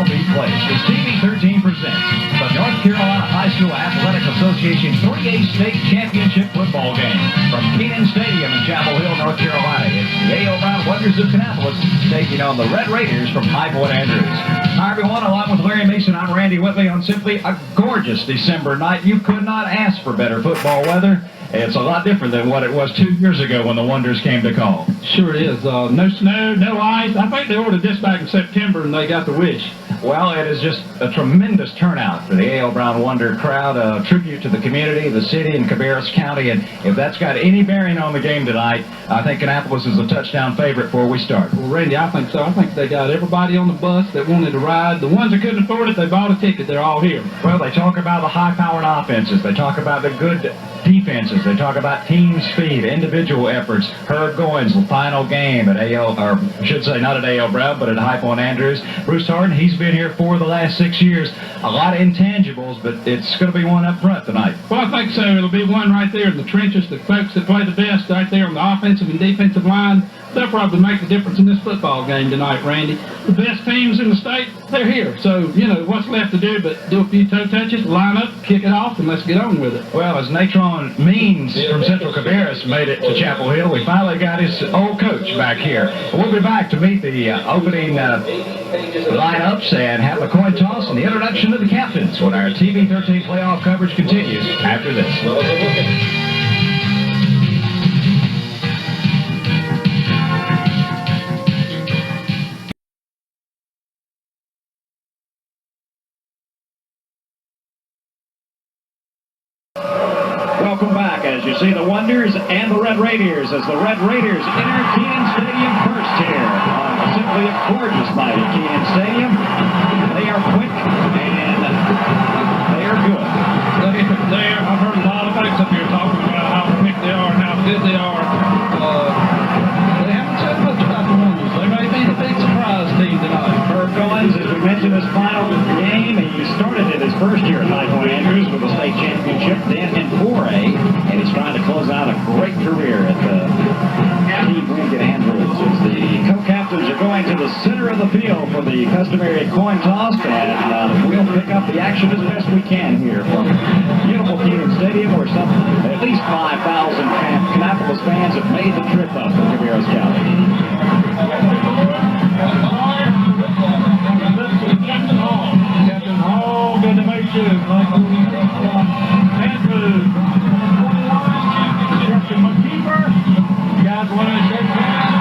Beat Place. As TV 13 presents the North Carolina High School Athletic Association 3A State Championship football game from Kenan Stadium in Chapel Hill, North Carolina. It's the A.O. Brown Wonders of Kannapolis taking on the Red Raiders from High Point Andrews. Hi, everyone. Along with Larry Mason, I'm Randy Whitley on simply a gorgeous December night. You could not ask for better football weather. It's a lot different than what it was 2 years ago when the Wonders came to call. Sure is. No snow, no ice. I think they ordered this back in September and they got the wish. Well, it is just a tremendous turnout for the A.L. Brown Wonder crowd, a tribute to the community, the city, and Cabarrus County. And if that's got any bearing on the game tonight, I think Kannapolis is a touchdown favorite before we start. Well, Randy, I think so. I think they got everybody on the bus that wanted to ride. The ones that couldn't afford it, they bought a ticket. They're all here. Well, they talk about the high-powered offenses. They talk about the good defenses. They talk about team speed, individual efforts. Herb Goins, the final game at A.L., or I should say not at A.L. Brown, but at High Point Andrews. Bruce Harden, he's been here for the last 6 years. A lot of intangibles, but it's going to be one up front tonight. Well, I think so. It'll be one right there in the trenches. The folks that play the best right there on the offensive and defensive line, they'll probably make the difference in this football game tonight, Randy. The best teams in the state, they're here. So, you know, what's left to do but do a few toe touches, line up, kick it off, and let's get on with it. Well, as Natron Means from Central Cabarrus made it to Chapel Hill, we finally got his old coach back here. We'll be back to meet the opening lineups and have the coin toss and the introduction of the captains when our TV 13 playoff coverage continues after this. Welcome back as you see the Wonders and the Red Raiders as the Red Raiders enter Kenan Stadium first here on simply a gorgeous night at Kenan Stadium. They are quick and they are good. I've heard a lot of folks up here talking about how quick they are and how good they are. They haven't said much about the Wonders. They may be the big surprise team tonight. Herb Goins, as we mentioned, his final game. He started it his first year at High Point Andrews with the state championship, then in 4A, and he's trying to close out a great career at the Team Lincoln Andrews. As the co-captains are going to the center of the field for the customary coin toss, and we'll pick up the action as best we can here from beautiful Kenan Stadium, where at least 5,000 Kannapolis fans have made the trip up from Cabarrus County. Captain Hall, good to meet you. Andrews, Captain McKeever, you guys want to shake hands?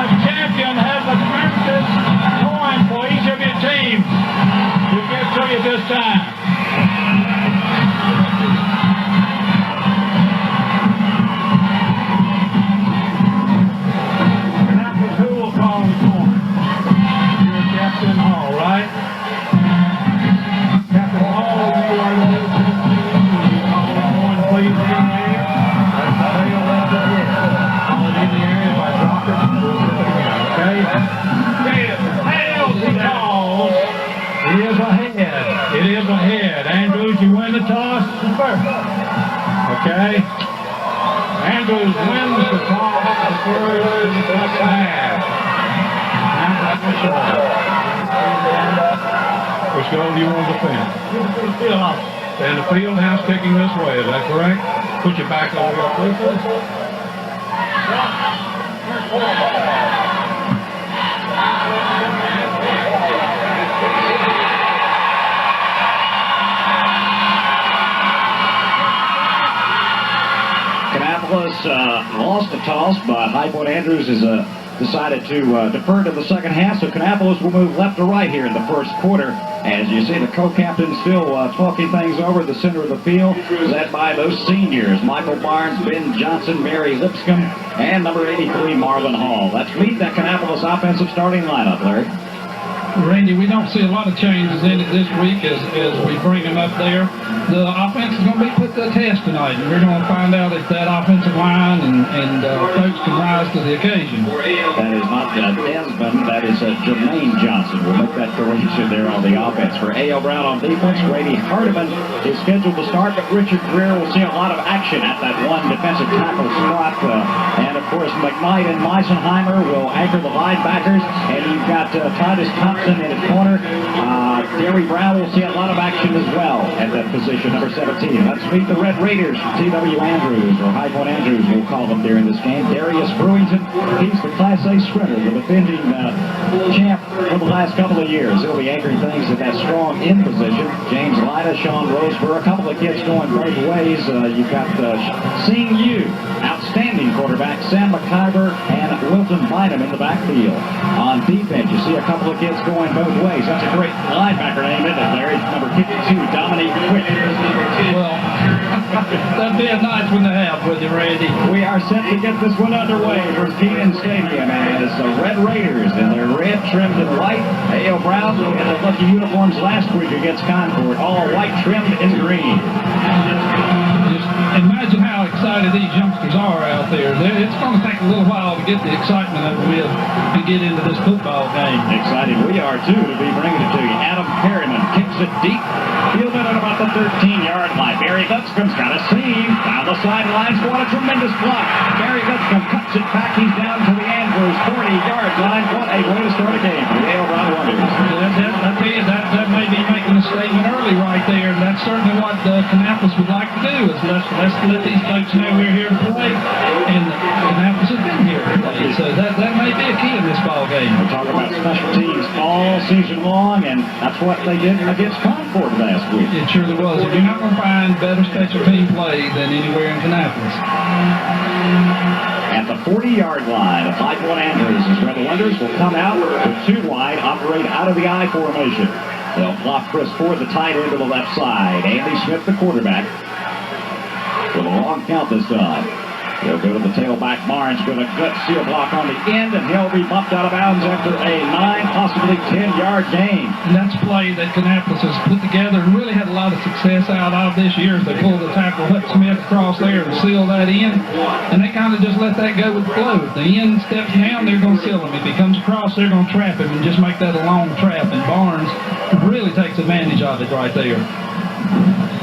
The champion has a tremendous coin for each of your teams. We'll give it to you this time. Captain Hall, right? Captain Hall, you are the new coin, please, in the air. Hold it in the air. If I drop it, we'll flip it again, okay? Tails he calls. It is ahead. It is ahead. Andrews, you win the toss first. Okay? Andrews wins the toss the first half. Which goal do you want to defend? And the field house kicking this way, is that correct? Put your back over here, please. Kannapolis lost the toss, but High Point Andrews is decided to defer to the second half, so Kannapolis will move left to right here in the first quarter. As you see, the co-captains still talking things over at the center of the field, led by those seniors, Michael Barnes, Ben Johnson, Mary Lipscomb, and number 83, Marlon Hall. Let's meet that Kannapolis offensive starting lineup, Larry. Randy, we don't see a lot of changes in it this week as we bring them up there. The offense is going to be put to the test tonight, and we're going to find out if that offensive line and folks can rise to the occasion. That is not Desmond, that is Jermaine Johnson. We'll make that correction there on the offense. For A.L. Brown on defense, Grady Hardiman is scheduled to start, but Richard Greer will see a lot of action at that one defensive tackle spot. And, of course, McKnight and Meisenheimer will anchor the linebackers, and you've got Titus Thompson in his corner. Gary Brown will see a lot of action as well at that position, number 17. Let's meet the Red Raiders from T.W. Andrews, or High Point Andrews, we'll call them during this game. Darius Brewington, he's the Class A sprinter, the defending champ for the last couple of years. He'll be anchoring things at that strong end position. James Lida, Sean Roseburg, a couple of kids going both ways. You've got Sing Yu, outstanding quarterback, Sam McIver, and Wilton Bynum in the backfield. On defense, you see a couple of kids going both ways. That's a great linebacker name, isn't it, Larry? Number 52, Dominique Quick. Well, that'd be a nice one to have with you, Randy. We are set to get this one underway from Kenan Stadium, and it's the Red Raiders in their red trimmed in white. A.L. Brown in the lucky uniforms last week against Concord, all white trimmed in green. Just imagine how excited these youngsters are out there. It's going to take a little while to get the excitement of it and get into this football game. Excited we are, too, to be bringing it to you. Adam Perryman kicks it deep, fielded at about the 13-yard line. Barry Gutscom's got a seam down the sidelines. What a tremendous block. Barry Gutscom cuts it back. He's down to the Andrews 40-yard line. What a way to start a game for the A.L. Brown Wonders. That may be making a statement early right there, and that's certainly what Kannapolis would like to do, is let's let these folks know we're here to play, and Kannapolis has been here to play, so that may be a key in this ball game. We're talking about special teams all season long, and that's what they did against Concord last week. It surely was. You're not going to find better special team play than anywhere in Kannapolis. At the 40-yard line of High Point Andrews is where the Wonders will come out with two wide, operate out of the I formation. They'll flop Chris Ford, the tight end, to the left side. Andy Smith, the quarterback, with a long count this time. He'll go to the tailback. Barnes with a gut seal block on the end, and he'll be bumped out of bounds after a 9, possibly 10-yard gain. And that's a play that Kannapolis has put together and really had a lot of success out of this year as they pulled the tackle, Hut Smith across there and seal that in. And they kind of just let that go with the flow. If the end steps down, they're going to seal him. If he comes across, they're going to trap him and just make that a long trap. And Barnes really takes advantage of it right there.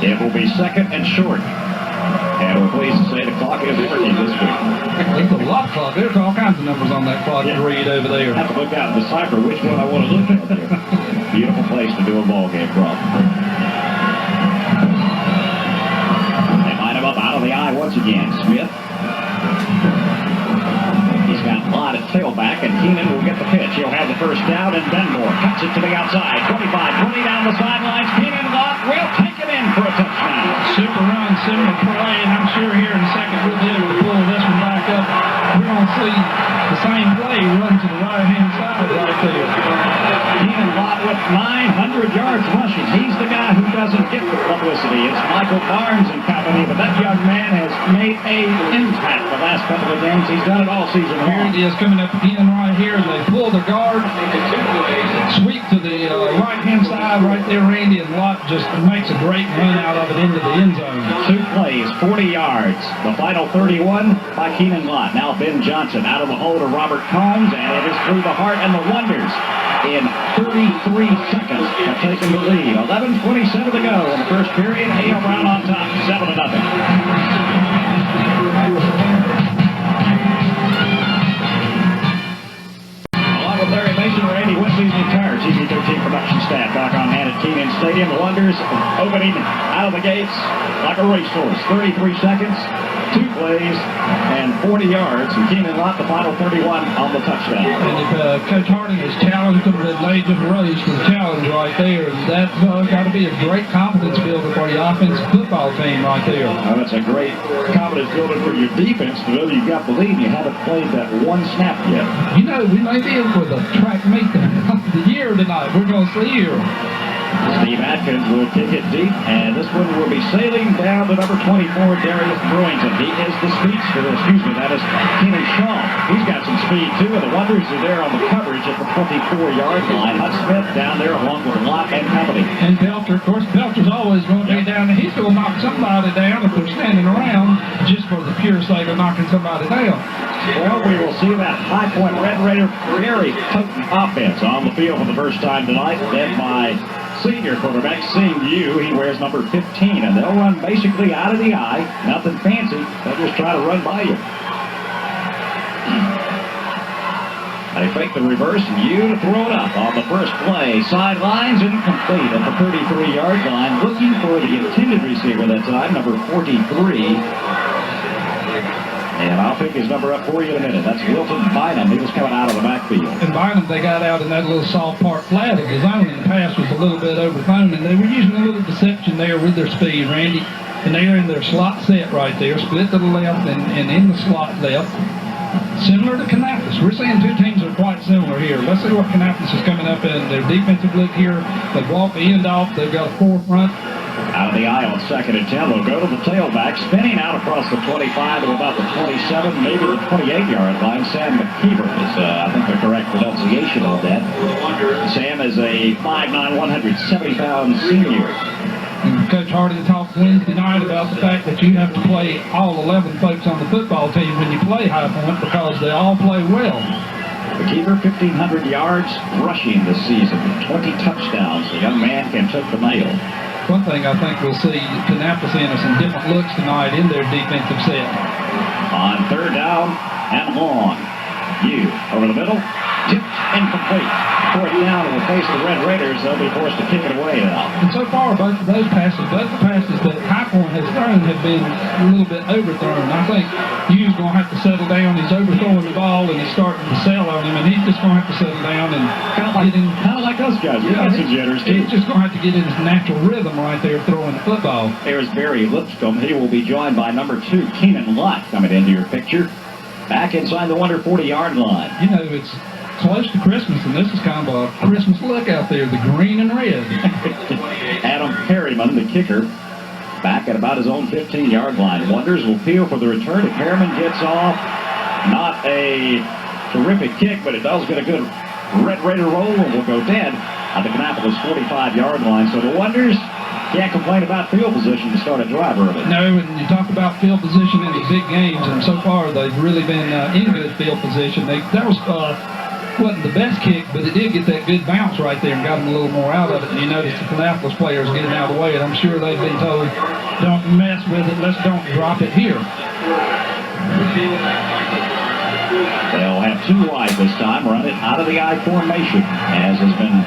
It will be second and short. And we're pleased to say the clock is working this week. There's a lot of clock. There's all kinds of numbers on that clock to read over there. I have to look out and decipher which one I want to look at there. Beautiful place to do a ball game from. They line him up out of the eye once again. Smith. He's got Lott at tailback, and Keenan will get the pitch. He'll have the first down, and Benmore cuts it to the outside. 25-20 down the sidelines. Keenan Lott will take it in for a touchdown. Super run, similar play, and I'm sure here in a second we'll be able to pull this one back up. We're going to see the same play run to the right-hand side right there. Keenan Lott with 900 yards rushing. He's the guy who doesn't get the publicity. It's Michael Barnes and company, but that young man has made an impact the last couple of games. He's done it all season long. Here it is coming up again right here. They pull the guard, sweep to the right-hand side right there, Randy, and Lott just makes a great run out of it into the end zone. 2 plays, 40 yards. The final 31 by Keenan Lott. Now Ben Johnson out of the hole to Robert Combs, and it is through the heart, and the Wonders in 33 seconds have taken the lead. 11:27 to go in the first period. A.L. Brown on top, 7-0. Along with Larry Mason, Randy Whitley, the entire TV13 production staff back on hand at Kenan Stadium. The Wonders opening out of the gates like a racehorse. 33 seconds, 2 plays, and 40 yards. And Keenan Lott, the final 31 on the touchdown. And if Coach Harding has challenged them, then they just raised the challenge right there. And that's got to be a great confidence builder for your offensive football team right there. That's a great confidence builder for your defense to know you've got the lead and you haven't played that one snap yet. You know, we may be in for the track meet of the year tonight. We're going to see here. Steve Atkins will kick it deep, and this one will be sailing down to number 24, Darius Brewington. He is the speedster. That is Keenan Shaw. He's got some speed, too, and the Wonders are there on the coverage at the 24-yard line. Hutch Smith down there along with Lott and company. And Belcher, of course, Belcher's always going to be down there. He's going to knock somebody down if they're standing around just for the pure sake of knocking somebody down. Well, we will see that High Point Red Raider very potent offense on the field for the first time tonight, led by senior quarterback Sing Yu. He wears number 15, and they'll run basically out of the eye. Nothing fancy. They'll just try to run by you. They fake the reverse, and Yu to throw it up on the first play. Sidelines incomplete at the 33-yard line. Looking for the intended receiver that time, number 43. And I'll pick his number up for you in a minute. That's Wilton Bynum. He was coming out of the backfield. And Bynum, they got out in that little soft part flat of his own, and the pass was a little bit overthrown, and they were using a little deception there with their speed, Randy. And they're in their slot set right there, split to the left and in the slot left. Similar to Kannapolis. We're seeing two teams are quite similar here. Let's see what Kannapolis is coming up in. Their defensive look here. They've walked the end off. They've got a forefront. Out of the eye on 2nd and 10. They'll go to the tailback, spinning out across the 25 to about the 27, maybe the 28-yard line. Sam McKeever is, I think, the correct pronunciation of that. Sam is a 5'9", 170-pound senior. And Coach Harding talked Wednesday night about the fact that you have to play all 11 folks on the football team when you play High Point because they all play well. McKeever, 1,500 yards rushing this season, 20 touchdowns. The young man can took the mail. One thing I think we'll see Kannapolis in are some different looks tonight in their defensive set. On 3rd down and long. Yu over the middle, tipped incomplete. 4th down in the face of the Red Raiders. They'll be forced to kick it away now. And so far, both of those passes, both the passes that High Point has thrown have been a little bit overthrown. I think Yu's going to have to settle down. He's overthrowing the ball and he's starting to sell on him, and he's just going to have to settle down and kind of like us guys. We got some jitters too. He's just going to have to get in his natural rhythm right there throwing the football. There's Barry Lipscomb. He will be joined by number 2, Keenan Lott, coming into your picture. Back inside the Wonder 40-yard line. You know, it's close to Christmas, and this is kind of a Christmas look out there, the green and red. Adam Perryman, the kicker, back at about his own 15-yard line. Wonders will peel for the return. If Perryman gets off, not a terrific kick, but it does get a good Red Raider roll and will go dead at the Kannapolis 45-yard line. So the Wonders can't complain about field position to start a drive early. No, and you talk about field position in these big games, and so far they've really been in good field position. That wasn't the best kick, but it did get that good bounce right there and got them a little more out of it. And you notice the Kannapolis players getting out of the way, and I'm sure they've been told, don't mess with it, don't drop it here. They'll have 2 wide this time, run it out of the I formation, as has been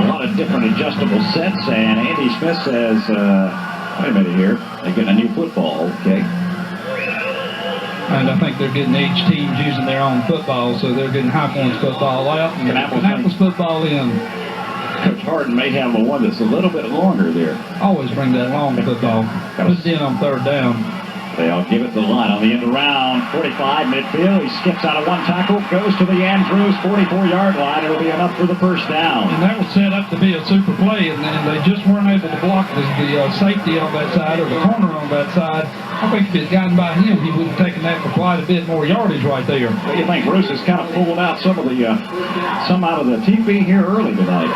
a lot of different adjustable sets. And Andy Smith says, wait a minute here, they're getting a new football, okay. And I think they're getting each team using their own football, so they're getting High Point's football out and Kannapolis football in. Coach Harden may have the one that's a little bit longer there. Always bring that long football. Put it in on 3rd down. They'll give it the line on the end around 45 midfield. He skips out of one tackle, goes to the Andrews 44-yard line. It'll be enough for the first down. And that was set up to be a super play, and they just weren't able to block the safety on that side or the corner on that side. I think if it had gotten by him, he would have taken that for quite a bit more yardage right there. What do you think? Bruce has kind of pulled out some of the some out of the TV here early tonight.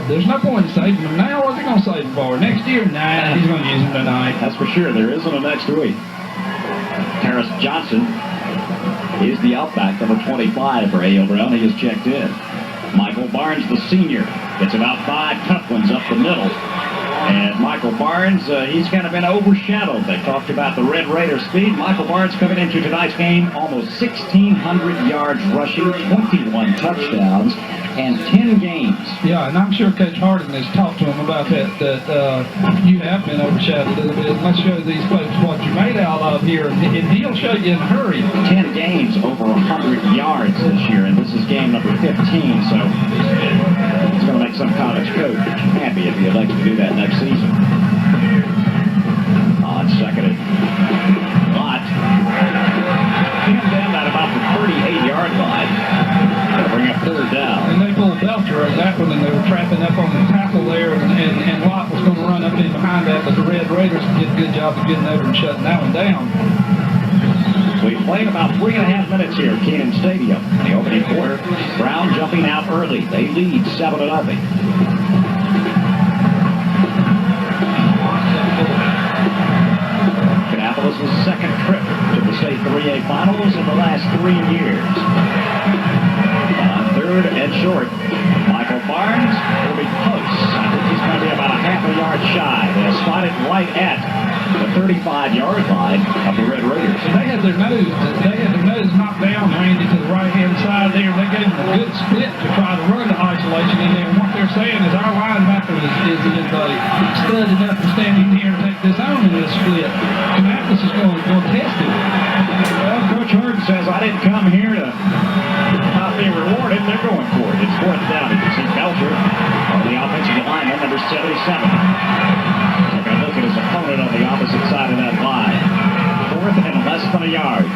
There's no point in saving them now. What's he going to save them for? Next year? Nah, he's going to use them tonight. That's for sure. There isn't a next week. Terrace Johnson is the outback, number 25 for A.L. Brown. He has checked in. Michael Barnes, the senior, gets about 5 tough ones up the middle. And Michael Barnes, he's kind of been overshadowed. They talked about the Red Raider speed. Michael Barnes coming into tonight's game, almost 1,600 yards rushing, 21 touchdowns, and 10 games. Yeah, and I'm sure Coach Harding has talked to him about that you have been overshadowed a little bit. Let's show these folks what you're made out of here, and he'll show you in a hurry. 10 games over 100 yards this year, and this is game number 15, so he's going to make some college coach happy if he elects to do that next season. On 2nd and Lott. Pinned down at about the 38-yard line. Bring up 3rd down. And they pulled Belcher on that one, and they were trapping up on the tackle but the Red Raiders did a good job of getting over and shutting that one down. We've played about 3.5 minutes here at Kenan Stadium. In the opening quarter, Brown jumping out early. They lead 7-0. Kannapolis' second trip to the state 3A finals in the last 3 years. On third and short, Michael Barnes will be close. I think he's going to be about a half a yard shy. They'll spot it right at the 35-yard line of the Red Raiders. They had their nose knocked down, Randy, to the right-hand side there. They gave them a good split to try to run the isolation in there. And what they're saying is our linebacker is stud enough to stand in here and take this on in this split. Kannapolis is going to test it. Well, Coach Hurd says, I didn't come here to not be rewarded. They're going for it. It's fourth down. You can see Belcher on the offensive lineman, number 77. Taking a look at his opponent on the opposite side of that line. Fourth and less than a yard.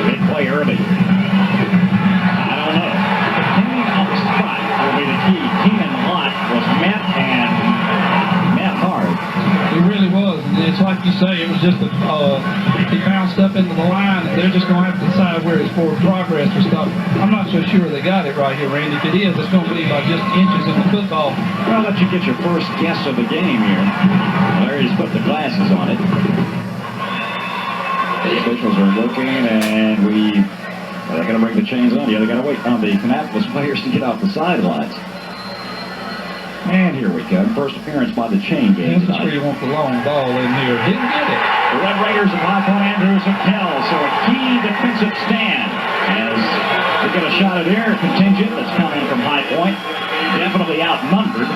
Big play early. I don't know. Depending on the spot will be the key. Keenan Lott was met hard. It really was. And it's like you say, it was just he bounced up into the line, and they're just going to have to decide where his forward progress was stopped. I'm not so sure they got it right here, Randy. If it is, it's going to be by just inches in the football. Well, I'll let you get your first guess of the game here. Larry's put the glasses on it. The officials are looking, and they're going to bring the chains on. Yeah, they got to wait on the Kannapolis players to get off the sidelines. And here we go. First appearance by the chain gang. This is where you want the long ball in here. Didn't get it. The Red Raiders of High Point Andrews have held, so a key defensive stand as we get a shot at their contingent that's coming from High Point. Definitely outnumbered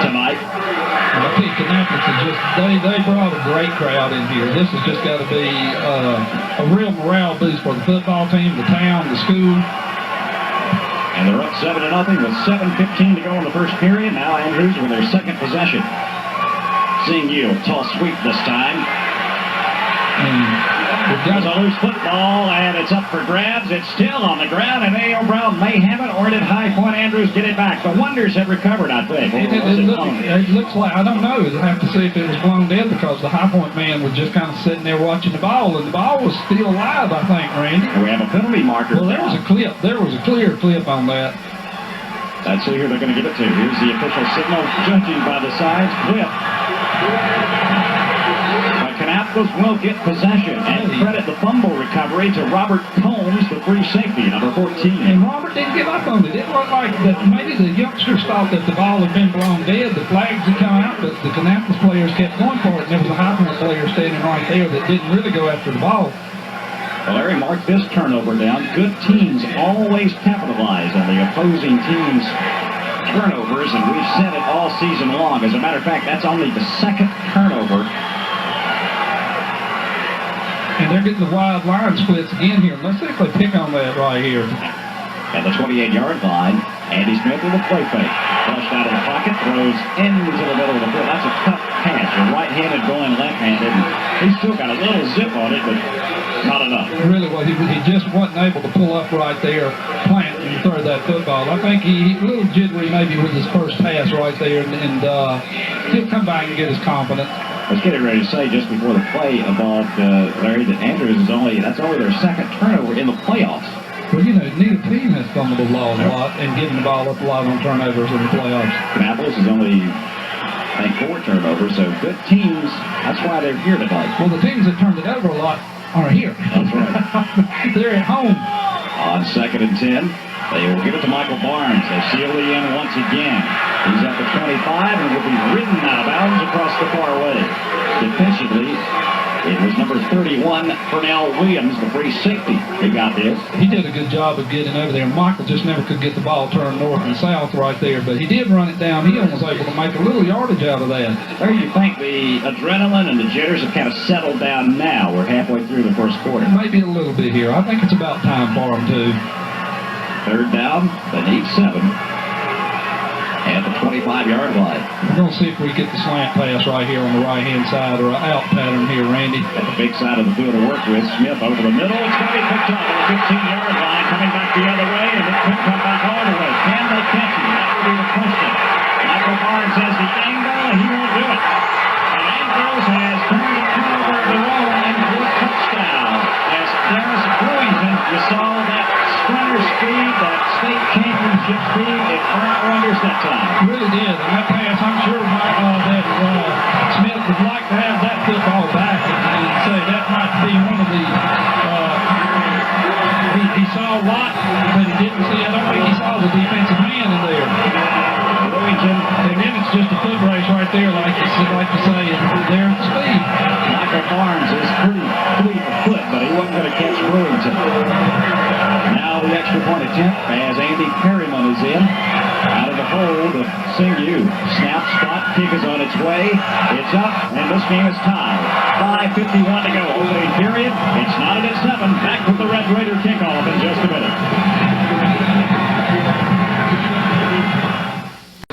tonight. I think Kannapolis is just, they brought a great crowd in here. This has just got to be a real morale boost for the football team, the town, the school. And they're up 7-0 with 7:15 to go in the first period. Now Andrews with their second possession. Seeing you, toss sweep this time. There's a loose football, and it's up for grabs. It's still on the ground, and A.O. Brown may have it, or did High Point Andrews get it back? The Wonders have recovered, I think. It looks like, I don't know. We'll have to see if it was blown dead, because the High Point man was just kind of sitting there watching the ball, and the ball was still alive, I think, Randy. We have a penalty marker. Well, there was a clip. There was a clear clip on that. That's who here they're going to give it to. Here's the official signal, judging by the sides. Clip. Kannapolis will get possession and credit the fumble recovery to Robert Combs, the free safety, number 14. And Robert didn't give up on it. It looked like that maybe the youngsters thought that the ball had been blown dead. The flags had come out, but the Kannapolis players kept going for it. And there was a High Point player standing right there that didn't really go after the ball. Well, Larry, mark this turnover down. Good teams always capitalize on the opposing team's turnovers, and we've said it all season long. As a matter of fact, that's only the second turnover. And they're getting the wide line splits again here. Let's see if they pick on that right here. At the 28-yard line, Andy Smith with a play fake. Flushed out of the pocket, throws into the middle of the field. That's a tough pass. You're right-handed going left-handed. He's still got a little zip on it, but not enough. Really, well, he just wasn't able to pull up right there, plant and throw that football. I think he a little jittery maybe with his first pass right there, and he'll come back and get his confidence. Let's get it ready to say just before the play about Larry that Andrews that's only their second turnover in the playoffs. Well, you know, neither team has fumbled the ball a lot and given the ball up a lot on turnovers in the playoffs. Kannapolis is only, I think, 4 turnovers, so good teams. That's why they're here tonight. Well, the teams that turned it over a lot are here. That's right. They're at home. On 2nd and 10, they will give it to Michael Barnes. They seal the end once again. He's at the 25 and will be ridden out of bounds across the far way. Defensively, it was number 31, Pernell Williams, the free safety. He got this. He did a good job of getting over there. Michael just never could get the ball turned north and south right there, but he did run it downhill and was able to make a little yardage out of that. There you think the adrenaline and the jitters have kind of settled down now. We're halfway through the first quarter. Maybe a little bit here. I think it's about time for him to. Third down, they need 7. At the 25-yard line. We're going to see if we get the slant pass right here on the right-hand side, or an out pattern here, Randy. Got the big side of the field to work with. Smith over the middle. It's going to be picked up at the 15-yard line, coming back the other way, and it could come back all the way. Can they catch him? That will be the question. Michael Barnes has the angle, and he You saw that sprinter speed, that state championship speed. It earned wonders that time. Really did. And that pass, I'm sure that Smith would like to have that football back and say that might be one of the. He saw a lot, but he didn't see. I don't think he saw the defensive man in there. And then it's just a foot race right there, like you say, and there's the speed. Michael Barnes is pretty fleet of foot, but he wasn't going to catch Brewington. Now the extra point attempt as Andy Perryman is in. Out of the hole to Singhu. Snap spot, kick is on its way. It's up, and this game is tied. 5:51 to go. Opening period. It's knotted at 7. Back with the Red Raider kickoff in just a minute.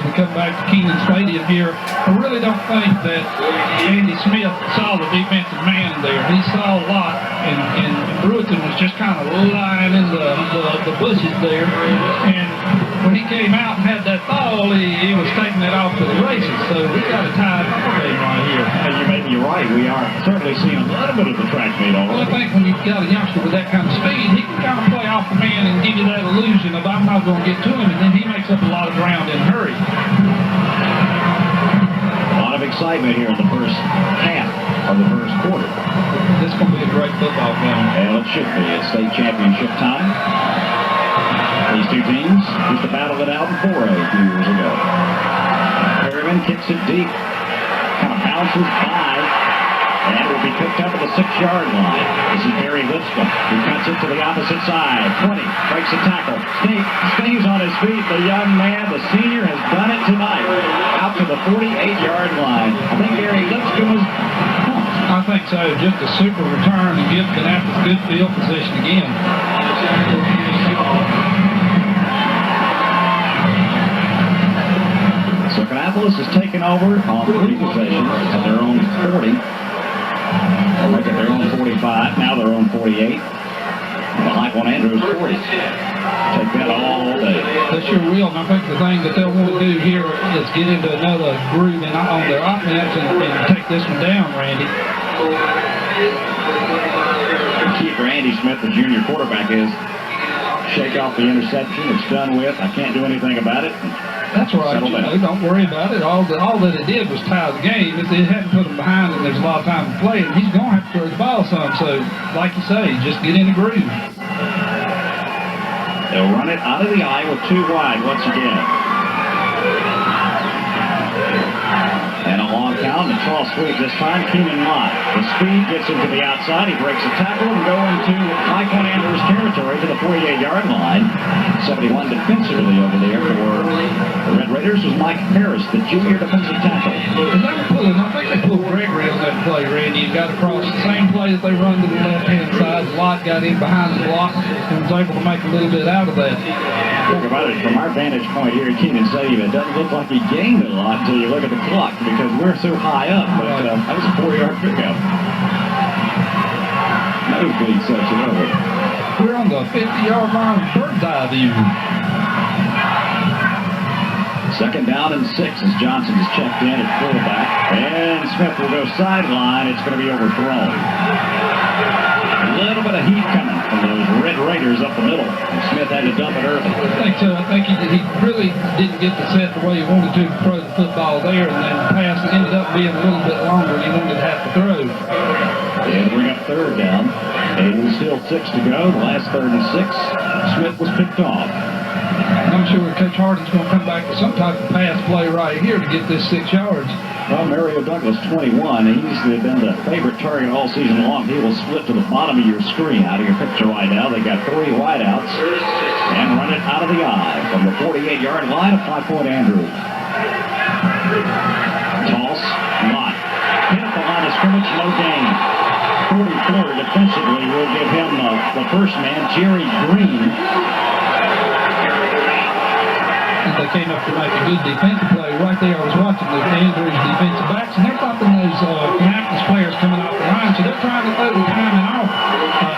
We come back to Keenan Stadium here. I really don't think that Andy Smith saw the defensive man there. He saw a lot, and Brewington was just kind of lying in the bushes there. And when he came out and had that ball, he was taking it off to the races. So we got a tied ball game right here. And you may be right. We are certainly seeing a little bit of the track meet Well, I already. think when you've got a youngster with that kind of speed, he can kind of play off the man and give you that illusion of I'm not going to get to him, and then he makes up a lot of ground in a hurry. A lot of excitement here in the first half of the first quarter. This is going to be a great football game. Well, it should be. It's state championship time. These two teams used to battle it out in 4A a few years ago. Perryman kicks it deep. Kind of bounces by. And will be picked up at the 6-yard line. This is Barry Lipscomb, who cuts it to the opposite side. 20, breaks a tackle. Stays on his feet. The young man, the senior, has done it tonight. Out to the 48-yard line. I think Barry Lipscomb was... I think so. Just a super return and give Kannapolis good field position again. So Kannapolis has taken over on 3 possessions at their own 40. Look at their own 45, now their own 48. The High Point Andrews 40. Take that all day. They sure will, and I think the thing that they'll want to do here is get into another groove on their offense and take this one down, Randy. The key for Andy Smith, the junior quarterback, is shake off the interception. It's done with. I can't do anything about it. That's right. You know, don't worry about it. All that it did was tie the game. It hadn't put them behind, and there's a lot of time to play. And he's going to have to throw the ball some. So, like you say, just get in the groove. They'll run it out of the eye with 2 wide once again. And a long count, and a tall sweep this time. Keenan Mott. The speed gets him to the outside. He breaks a tackle and go into High Point Andrews territory to the 48-yard line. 71 defensively over there for the Red Raiders was Mike Harris, the junior defensive tackle. And they were pulling, I think they pulled Gregory on that play, Randy, and got across the same play that they run to the left-hand side. Lott got in behind the block and was able to make a little bit out of that. Think about it, from our vantage point here at Keenan Stadium, it doesn't look like he gained a lot until you look at the clock because we're so high up, but that was a 4-yard pickup. Nosebleed section of it. We're on the 50-yard line of bird's eye view. 2nd down and 6 as Johnson is checked in at fullback. And Smith will go sideline. It's going to be overthrown. A little bit of heat coming from those Red Raiders up the middle. And Smith had to dump it early. I think so. I think he really didn't get the set the way he wanted to throw the football there, and then the pass ended up being a little bit longer than he wanted to have to throw. And bring up 3rd down. And still 6 to go. The last 3rd and 6. Smith was picked off. I'm sure Coach Hardin's going to come back with some type of pass play right here to get this 6 yards. Well, Mario Douglas, 21. He's been the favorite target all season long. He will split to the bottom of your screen out of your picture right now. They got 3 wideouts and run it out of the eye from the 48-yard line of High Point Andrews. Toss, Mott. Hit at the line of scrimmage, no gain. 44 defensively will give him the first man, Jerry Green. They came up to make a good defensive play. Right there, I was watching the Andrews defensive backs, and they're popping those Kannapolis players coming off the line, so they're trying to throw the timing off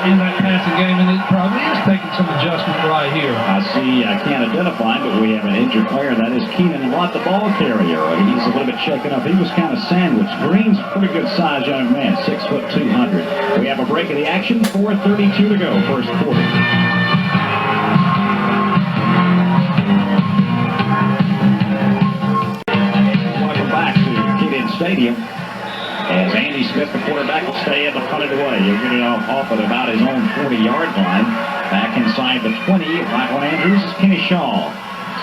in that passing game, and it probably is taking some adjustment right right here. I can't identify him, but we have an injured player. That is Keenan Watt, the ball carrier. He's a little bit shaken up. He was kind of sandwiched. Green's a pretty good size young man, 6 foot 200. We have a break in the action, 4:32 to go, first quarter. Welcome back to Gideon Stadium. As Andy Smith, the quarterback, will stay in the punted away. He'll get it off at about his own 40-yard line. Back inside the 20, Michael Andrews is Kenny Shaw.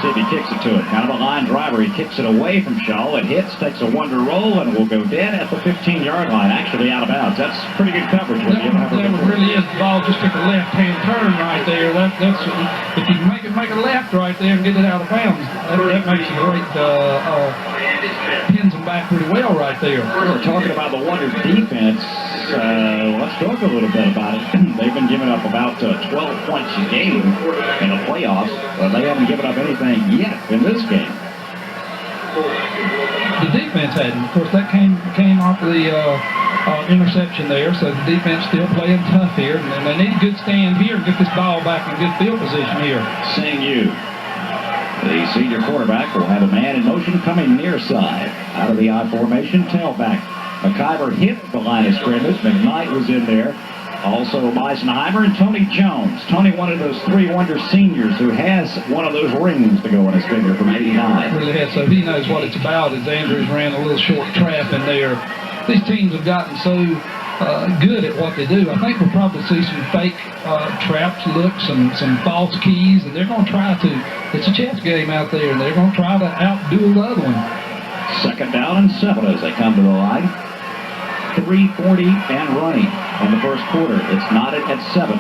See if he kicks it to it. Kind of a line driver. He kicks it away from Shaw. It hits, takes a wonder roll, and will go dead at the 15-yard line. Actually out of bounds. That's pretty good coverage. That really is. The ball just took a left-hand turn right there. That's if you can make a left right there and get it out of bounds, that makes a great pins them back pretty well right there. We're talking about the Wonders defense. Let's talk a little bit about it. They've been giving up about 12 points a game in the playoffs, but they haven't given up anything yet in this game. The defense hadn't. Of course, that came off the interception there, so the defense still playing tough here, and they need a good stand here and get this ball back in good field position here. Seeing you. The senior quarterback will have a man in motion coming near side. Out of the I formation, tailback. McIver hit the line of scrimmage. McKnight was in there. Also Beisenheimer and Tony Jones. Tony, one of those 3 Wonder seniors who has one of those rings to go on his finger from 89. Really has, so he knows what it's about as Andrews ran a little short trap in there. These teams have gotten so good at what they do. I think we'll probably see some fake traps, looks, and some false keys, and they're going to try to. It's a chess game out there, and they're going to try to outdo the other one. Second down and 7 as they come to the line. 3:40 and running in the first quarter. It's knotted at 7.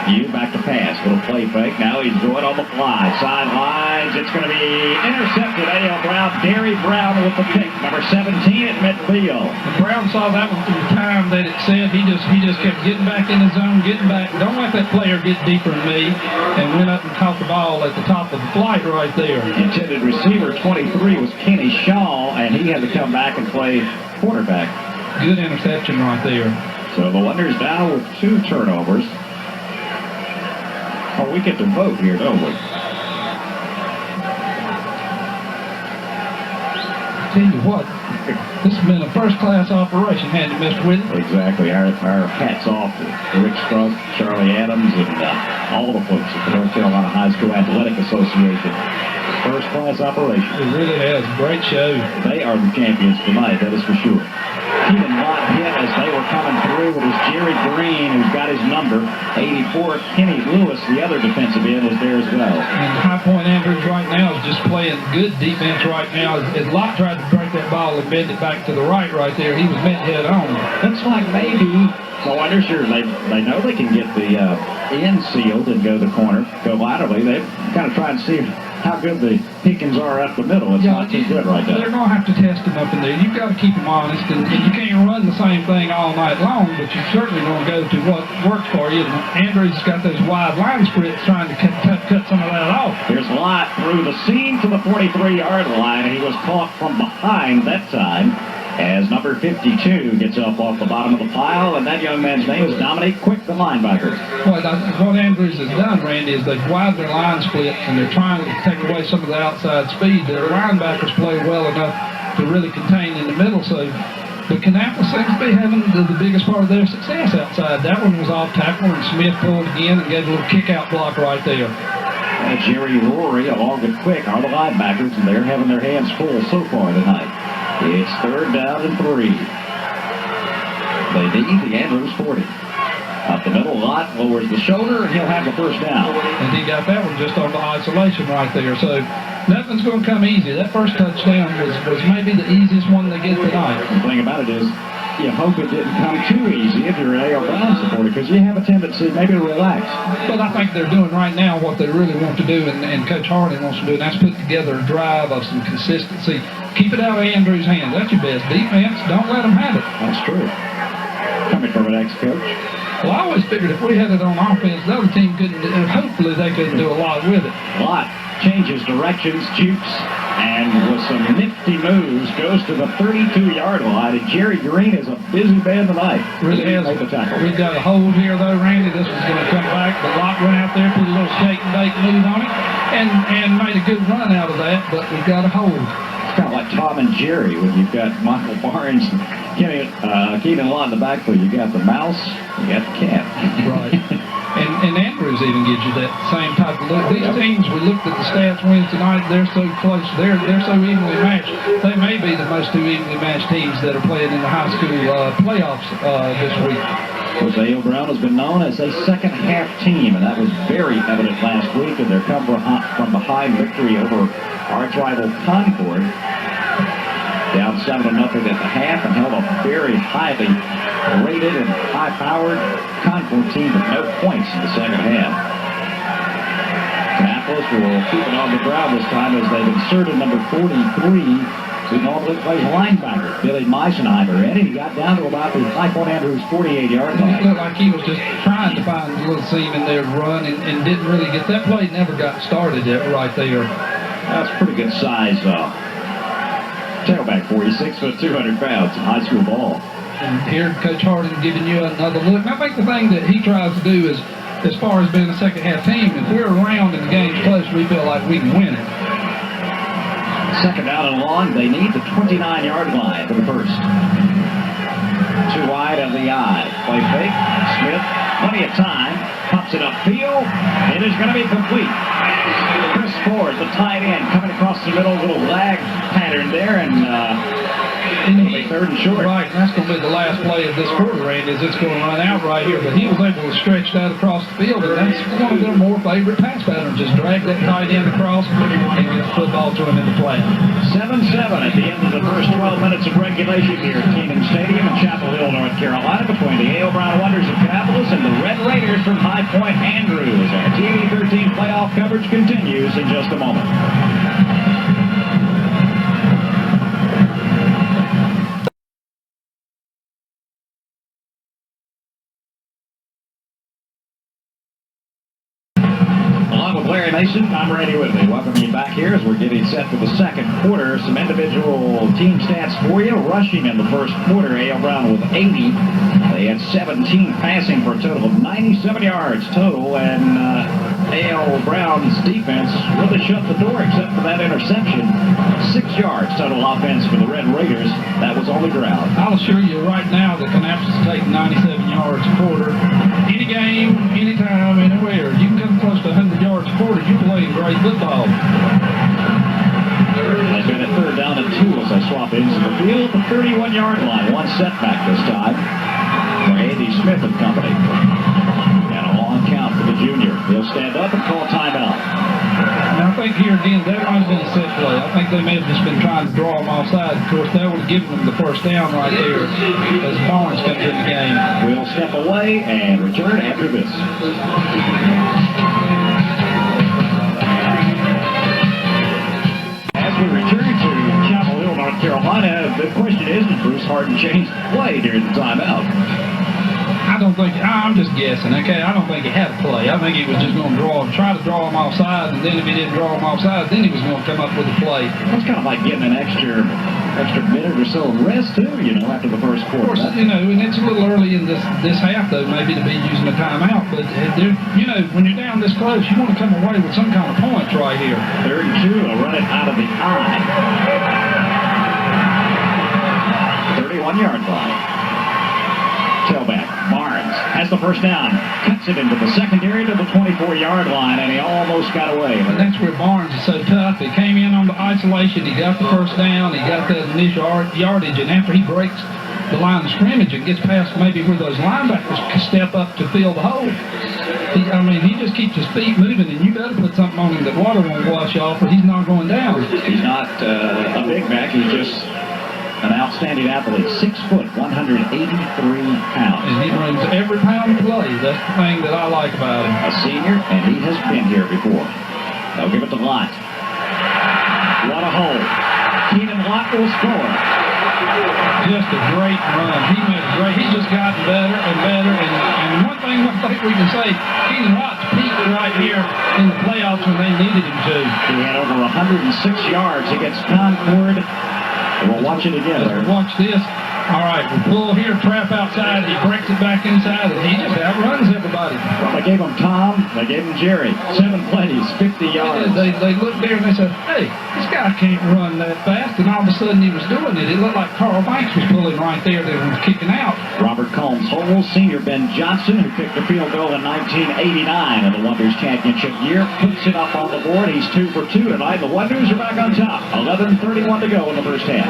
You back to pass. Little play fake. Now he's going on the fly. Sidelines. It's going to be intercepted. A.L. Brown. Gary Brown with the pick. Number 17 at midfield. And Brown saw that one through the time that it said. He just kept getting back in the zone, getting back. Don't let that player get deeper than me. And went up and caught the ball at the top of the flight right there. Intended receiver 23 was Kenny Shaw, and he had to come back and play quarterback. Good interception right there. So the Wonders down with 2 turnovers. Oh, we get to vote here, don't we? Tell you what, this has been a first-class operation, hasn't it, Mr. Whitley? Exactly. Our hats off to Rick Strunk, Charlie Adams, and all the folks at the North Carolina High School Athletic Association. First-class operation. It really has. Great show. They are the champions tonight, that is for sure. Keenan Watt hit as they were coming through. It was Jerry Green who's got his number. 84, Kenny Lewis, the other defensive end, was there as well. And High Point Andrews right now is just playing good defense right now. As Lott tried to break that ball and bend it back to the right there, he was met head on. Looks like maybe, so I sure they know they can get the end sealed and go the corner, go laterally. They kind of try and see how good the Pickens are up the middle. It's not too good right now. They're going to have to test him up in there. You've got to keep him honest, and you can't run the same thing all night long, but you're certainly going to go to what works for you. And Andrews has got those wide line splits trying to cut some of that off. Here's Lott through the seam to the 43-yard line, and he was caught from behind that time as number 52 gets up off the bottom of the pile, and that young man's name is Dominic Quick, the linebacker. What Andrews has done, Randy, is they've widened their line splits, and they're trying to take away some of the outside speed. Their linebackers play well enough to really contain in the middle, so but Kannapolis seems to be having the biggest part of their success outside. That one was off tackle, and Smith pulled again and gave a little kick-out block right there. Jerry Rory, along with Quick, are the linebackers, and they're having their hands full so far tonight. It's 3rd down and 3. They need the Andrews 40. Up the middle, Lott lowers the shoulder, and he'll have the first down. And he got that one just on the isolation right there. So nothing's going to come easy. That first touchdown was maybe the easiest one they get tonight. The thing about it is, you hope it didn't come too easy if you're an A.L. Brown supporter, because you have a tendency maybe to relax. But I think they're doing right now what they really want to do, and Coach Harding wants to do, and that's put together a drive of some consistency. Keep it out of Andrews' hands. That's your best defense. Don't let them have it. That's true. Coming from an ex-coach. Well, I always figured if we had it on offense, the other team couldn't, hopefully they couldn't do a lot with it. Lott changes directions, jukes, and with some nifty moves, goes to the 32-yard line. And Jerry Green is a busy man tonight. Really has. Made the tackle. We've got a hold here, though, Randy. This was going to come back. But Locke went out there, put a little shake and bake move on it, and made a good run out of that. But we've got a hold. It's kind of like Tom and Jerry when you've got Michael Barnes and Keenan Law in the backfield. You got the mouse, you got the cat. Right. And Andrews even gives you that same type of look. These teams, we looked at the stats Wednesday night, they're so close. They're so evenly matched. They may be the most two evenly matched teams that are playing in the high school playoffs this week. Jose Brown has been known as a second-half team, and that was very evident last week in their come-from-behind victory over arch rival Concord. Down 7-0 at the half and held a very highly rated and high-powered Concord team with no points in the second half. Kannapolis will keep it on the ground this time as they've inserted number 43, who normally plays linebacker, Billy Meisenheimer, and he got down to about the High Point Andrews 48-yard line. It looked like he was just trying to find a little seam in there to run and didn't really get that play. Never got started right there. That's pretty good size. Tailback for you, 6 foot 200 pounds in high school ball. And here Coach Harding giving you another look. And I think the thing that he tries to do is, as far as being a second half team, if we're around and the game's close, we feel like we can win it. Second down and long, they need the 29-yard line for the first. Too wide of the eye. Play fake. Smith, plenty of time. Pops it upfield. It is going to be complete. Chris Ford, the tight end, coming across the middle, little lag pattern there, and it'll be third and short. Right, and that's going to be the last play of this quarter, Randy, is it's going to run out right here. But he was able to stretch that across the field, and that's one of their more favorite pass patterns. Just drag that tight end across and get the football to him in the play. 7-7 at the end of the first 12 minutes of regulation here at Keenan Stadium in Chapel Hill, North Carolina, between the A.O. Brown Wonders of Kannapolis and the Red Raiders from High Point Andrews. Our TV 13 playoff coverage continues in just a moment. Larry Mason, I'm Randy Whitley. Welcome you back here as we're getting set for the second quarter. Some individual team stats for you. Rushing in the first quarter, A.L. Brown with 80. They had 17 passing for a total of 97 yards total, and A.L. Brown's defense really shut the door except for that interception. 6 yards total offense for the Red Raiders. That was on the ground. I'll assure you right now that Kannapolis is taking 97 yards a quarter. Any game, anytime, anywhere. You can come close to 100 yards a quarter, you playing great football. They've been at third down and 2 as they swap into the field. The 31-yard line. One setback this time for Andy Smith and company. And a long count for the junior. He'll stand up and call timeout. And I think here again, that might have been a set play. I think they may have just been trying to draw them offside. Of course, that would have given them the first down right there as Barnes comes in the game. We'll step away and return after this. As we return to Chapel Hill, North Carolina, the question is, did Bruce Hardin change the play during the timeout? I don't think, I'm just guessing, okay? I don't think he had a play. I think he was just going to try to draw him offside, and then if he didn't draw him offside, then he was going to come up with a play. That's kind of like getting an extra minute or so of rest, too, after the first quarter. Of course, and it's a little early in this half, though, maybe to be using a timeout, but, when you're down this close, you want to come away with some kind of points right here. 3rd and 2, a run it out of the eye. 31-yard line. Tailback, Barnes has the first down, cuts it into the secondary to the 24-yard line, and he almost got away. And that's where Barnes is so tough. He came in on the isolation, he got the first down, he got that initial yardage, and after he breaks the line of scrimmage and gets past maybe where those linebackers can step up to fill the hole, he just keeps his feet moving, and you better put something on him that water won't wash off, or he's not going down. He's not a big back, he's just an outstanding athlete, 6 foot, 183 pounds. And he runs every pound of play. That's the thing that I like about him. A senior, and he has been here before. They'll give it to Lott. What a hole. Keenan Lott will score. Just a great run. He just gotten better and better. And one thing thing I think we can say, Keenan Watts peaked right here in the playoffs when they needed him to. He had over 106 yards against Concord. We'll watch it again there. Watch this. All right, we pull here, trap outside. He breaks it back inside, and he just outruns everybody. Well, they gave him Tom. They gave him Jerry. 7 plays, 50 yards. They looked there and they said, hey, this guy can't run that fast. And all of a sudden he was doing it. It looked like Carl Banks was pulling right there that was kicking out. Robert Combs holds senior Ben Johnson, who kicked the field goal in 1989 in the Wonders Championship year, puts it up on the board. He's 2 for 2 tonight. The Wonders are back on top. 11:31 to go in the first half.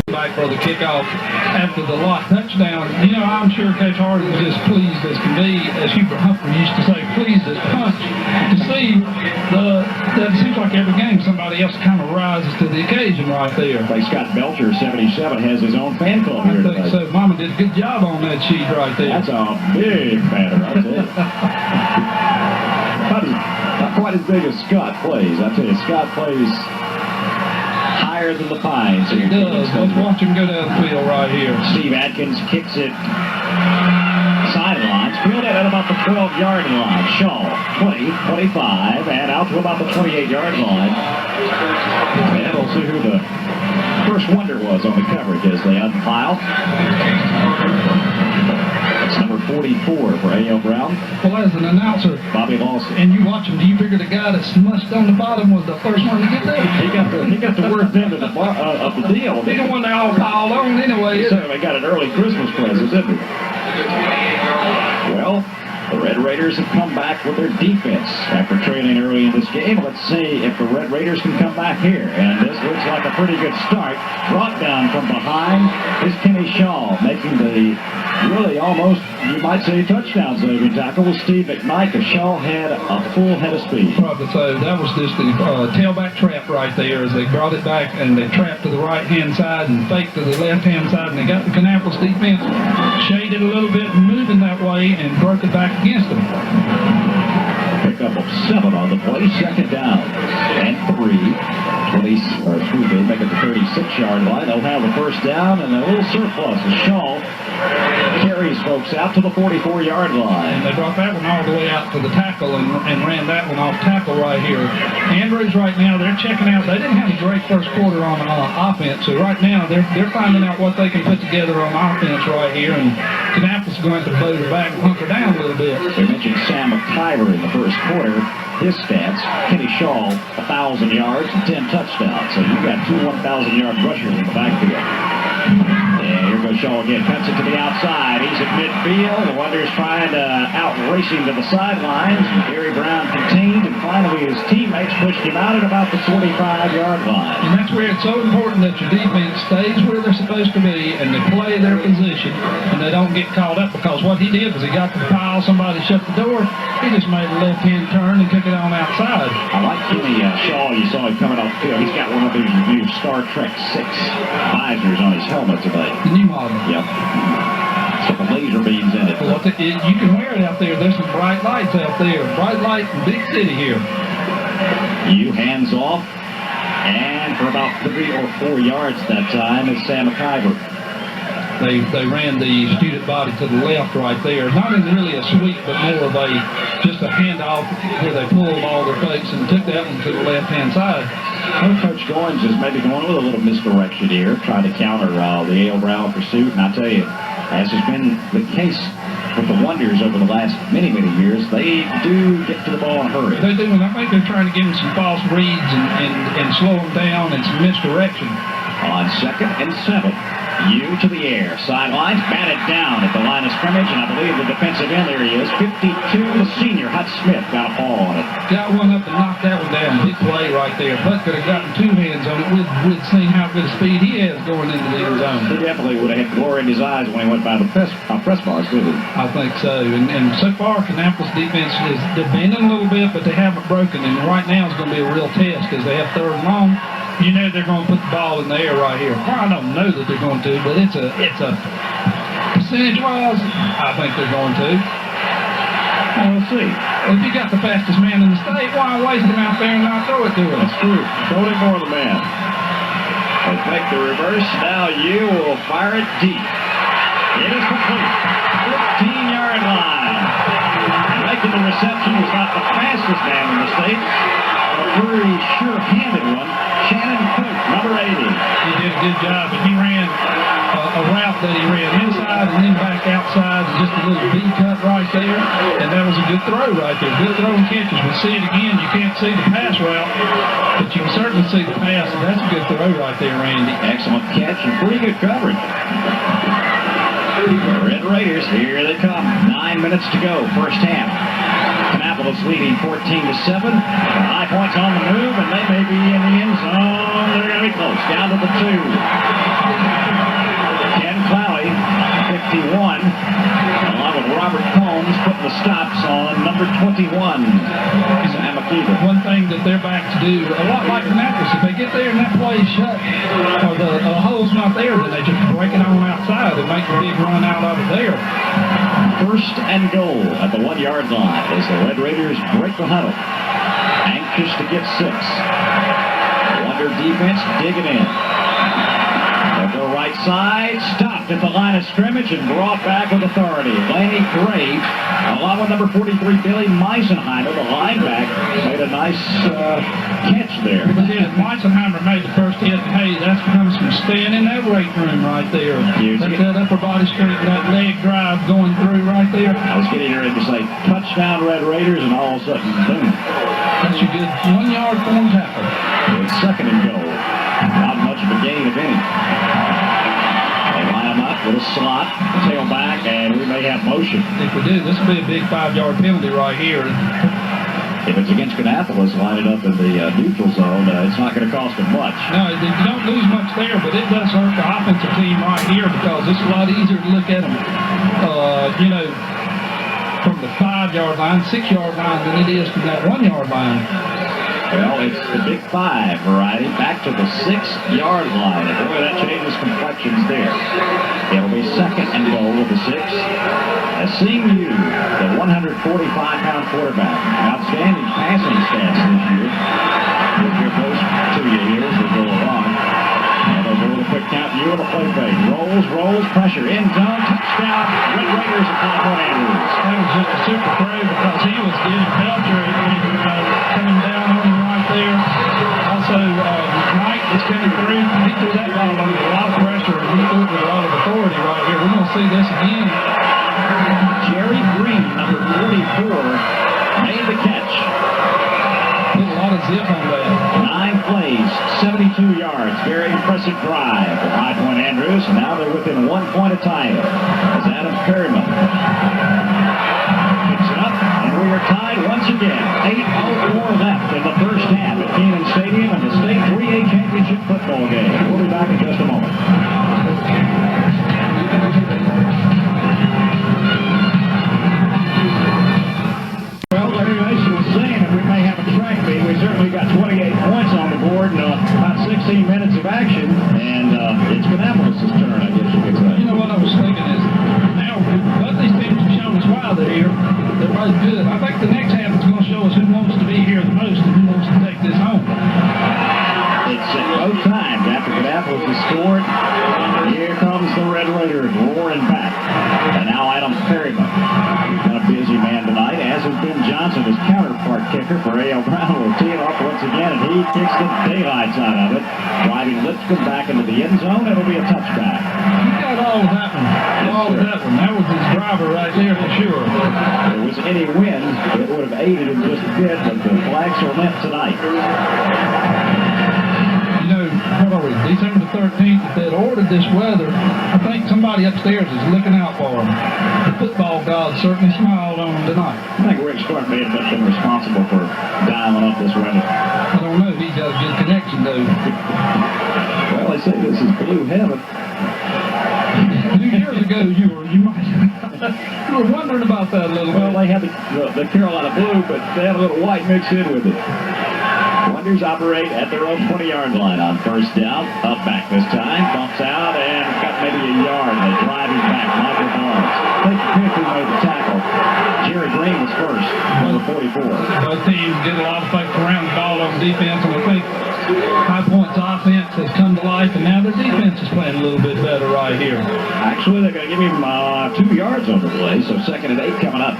Back for the kickoff after the Lott touchdown. You know, I'm sure Coach Hart was just pleased as can be, as Hubert Humphrey used to say, pleased as punch, to see that it seems like every game somebody else kind of rises to the occasion right there. Like Scott Belcher, 77, has his own fan club here I think tonight. so. Mama did a good job on that sheet right there. That's a big banner, I'll tell you. Not quite as big as Scott plays. I tell you, Scott plays higher than the Pines. He does. Let's watch him go down the field right here. Steve Atkins kicks it sidelines. Fielded at about the 12-yard line. Shaw, 20, 25, and out to about the 28-yard line. And we'll see who the first wonder was on the coverage as they unpile. That's number 44 for A.L. Brown. Well, as an announcer, Bobby Lawson. and you watch him, do you figure the guy that smushed on the bottom was the first one to get there? He got the worst end of the deal. He don't want to all pile on anyway. So they got an early Christmas present, didn't he? Well, the Red Raiders have come back with their defense after trailing early in this game. Let's see if the Red Raiders can come back here. And this looks like a pretty good start. Brought down from behind is Kenny Shaw, making the really almost, you might say, touchdown saving tackle with Steve McKnight. Shaw had a full head of speed. Probably so. That was just the tailback trap right there as they brought it back and they trapped to the right-hand side and faked to the left-hand side, and they got the Kannapolis defense shaded a little bit, moving that way, and broke it back against them. Pickup of 7 on the play, second down and 3. Make it the 36-yard line. They'll have the first down and a little surplus as Shaw carries folks out to the 44-yard line. And they brought that one all the way out to the tackle and ran that one off tackle right here. Andrews right now, they're checking out. They didn't have a great first quarter on offense, so right now they're finding out what they can put together on offense right here, and Kannapolis is going to blow their back and hunker down a little bit. They mentioned Sam McIver in the first quarter. His stats, Kenny Shaw, 1,000 yards and 10 touchdowns. So you've got 2 1,000-yard rushers in the backfield. And here goes Shaw again. Cuts it to the outside. He's at midfield. The Wonders trying to outrace him to the sidelines. Gary Brown contained, and finally his teammates pushed him out at about the 45-yard line. And that's where it's so important that your defense stays where they're supposed to be and they play their position and they don't get caught up, because what he did was he got to the pile, somebody shut the door, he just made a left-hand turn and took it on outside. I like Kenny Shaw. You saw him coming off the field. He's got one of these new Star Trek 6 visors on his helmet today. The new model. Yep. Some laser beams in it. Well, you can wear it out there. There's some bright lights out there. Bright light in big city here. You hands off. And for about 3 or 4 yards that time is Sam McIver. They ran the student body to the left right there. Not in really a sweep, but more of just a handoff where they pulled all their folks and took that one to the left-hand side. Well, Coach Goins is maybe going with a little misdirection here, trying to counter the A.L. Brown pursuit. And I tell you, as has been the case with the Wonders over the last many, many years, they do get to the ball in a hurry. They do, and I think they're trying to give them some false reads and slow them down and some misdirection. On 2nd and 7. You to the air. Sidelines, batted down at the line of scrimmage, and I believe the defensive end, there he is, 52, the senior, Hutch Smith, got a paw on it. Got one up and knocked that one down. Big play right there. Buck could have gotten 2 hands on it. We'd seen how good a speed he has going into the end zone. He definitely would have had glory in his eyes when he went by the press box, didn't he? I think so. And so far, Kannapolis defense is bending a little bit, but they haven't broken. And right now is going to be a real test because they have 3rd and long. You know they're going to put the ball in the air right here. Well, I don't know that they're going to, but it's a percentage-wise, I think they're going to. Well, we'll see. Well, if you got the fastest man in the state, why waste him out there and not throw it to him? That's true. Don't ignore the man. They make the reverse. Now you will fire it deep. It is complete. 15-yard line. And making the reception was not the fastest man in the state. A very sure-handed one. Shannon Cook, number 80. He did a good job, and he ran a route that he ran inside and then back outside, and just a little V-cut right there, and that was a good throw right there. Good throw and catches. We'll see it again. You can't see the pass route, but you can certainly see the pass, and that's a good throw right there, Randy. Excellent catch and pretty good coverage. The Red Raiders, here they come. 9 minutes to go, first half. Kannapolis leading 14-7. High Point's on the move, and they may be in the end zone. They're going to be close. Down to the 2. Ken Clowley, 51, along with Robert Combs, putting the stops on number 21, Sam Akiva. One thing that they're back to do, a lot like Kannapolis, if they get there and that play is shut, or the hole's not there, then they just break it on outside and make a big run out of it there. First and goal at the 1-yard line as the Red Raiders break the huddle. Anxious to get 6. Wonder defense digging in. They'll go right side, stopped at the line of scrimmage and brought back with authority. Laney Gray, along with number 43, Billy Meisenheimer, the linebacker, made a nice catch there. Meisenheimer made the first hit, and hey, that comes from staying in that weight room right there. That's that upper body strength, that leg drive going through right there. I was getting ready to say touchdown Red Raiders, and all of a sudden, boom. That's a good 1-yard form tackle. It's second and goal. Not much of a gain, if any. They line them up with a slot, tailback, and we may have motion. If we do, this will be a big 5-yard penalty right here. If it's against Kannapolis, line it up in the neutral zone, it's not going to cost them much. No, you don't lose much there, but it does hurt the offensive team right here because it's a lot easier to look at them, from the 5-yard line, 6-yard line than it is from that 1-yard line. Well, it's the big 5 variety, back to the 6-yard line. And boy, that changes complexions there. It'll be second and goal with the 6. SCMU, the 145-pound quarterback. Outstanding passing stats this year. We'll give those to you here as we go along. And they'll go with a quick count. You on the play fake. Rolls, pressure, end zone, touchdown. Red Raiders at 5 point Andrews. That was just a super throw because he was getting Belcher coming down on him right there. Also, Knight is coming through. He threw that ball under a lot of pressure, and he threw it with a lot of authority right here. We're going to see this again. Jerry Green, number 44, made the catch. Put a lot of zip on that. 9 plays, 72 yards. Very impressive drive for High Point Andrews. And now they're within 1 point of time as Adam Perryman picks it up. And we are tied once again. 8:04 left in the first half at Kenan Stadium in the State 3A Championship football game. We'll be back in just a moment. Well, Larry Mason was saying that we may have a track meet. We certainly got 28 points on the board in about 16 minutes of action. And it's Kannapolis' turn, I guess you could say. You know what I was thinking is, now, both these teams have shown us why they're here. They're both good. I think the next half is going to show us who wants to be here the most and who wants to take this home. It's at both times after Kannapolis has scored. Here comes the Red Raiders roaring back. And now Adam Perryman. He's been a busy man tonight, as has Ben Johnson, his counterpart kicker for A.L. Brown. Will tee it off once again, and he kicks the daylights out of it. Driving Lipscomb back into the end zone. It'll be a touchback. He got all of that one. All of that one. That was his driver right there for sure. If it was any wind, it would have aided him just a bit, but the flags are left tonight. You know, what are we, December the 13th, if they'd ordered this weather, I think somebody upstairs is looking out for them. The football god certainly smiled on them tonight. I think Rick Stark may have been responsible for dialing up this weather. I don't know, he's got a good connection though. Well, they say this is blue heaven. 2 years ago, you were wondering about that a little bit. Well, they had the Carolina blue, but they had a little white mixed in with it. Wonders operate at their own 20-yard line on first down. Up back this time. Bumps out and got maybe a yard. They drive him back. Michael Barnes. Take the pick who made the tackle. Jerry Green was first. Number 44. Both teams did a lot of folks around the ball on defense, and I think High Point's offense has come to life, and now their defense is playing a little bit better right here. Actually, they're going to give him 2 yards on the play, so 2nd and 8 coming up.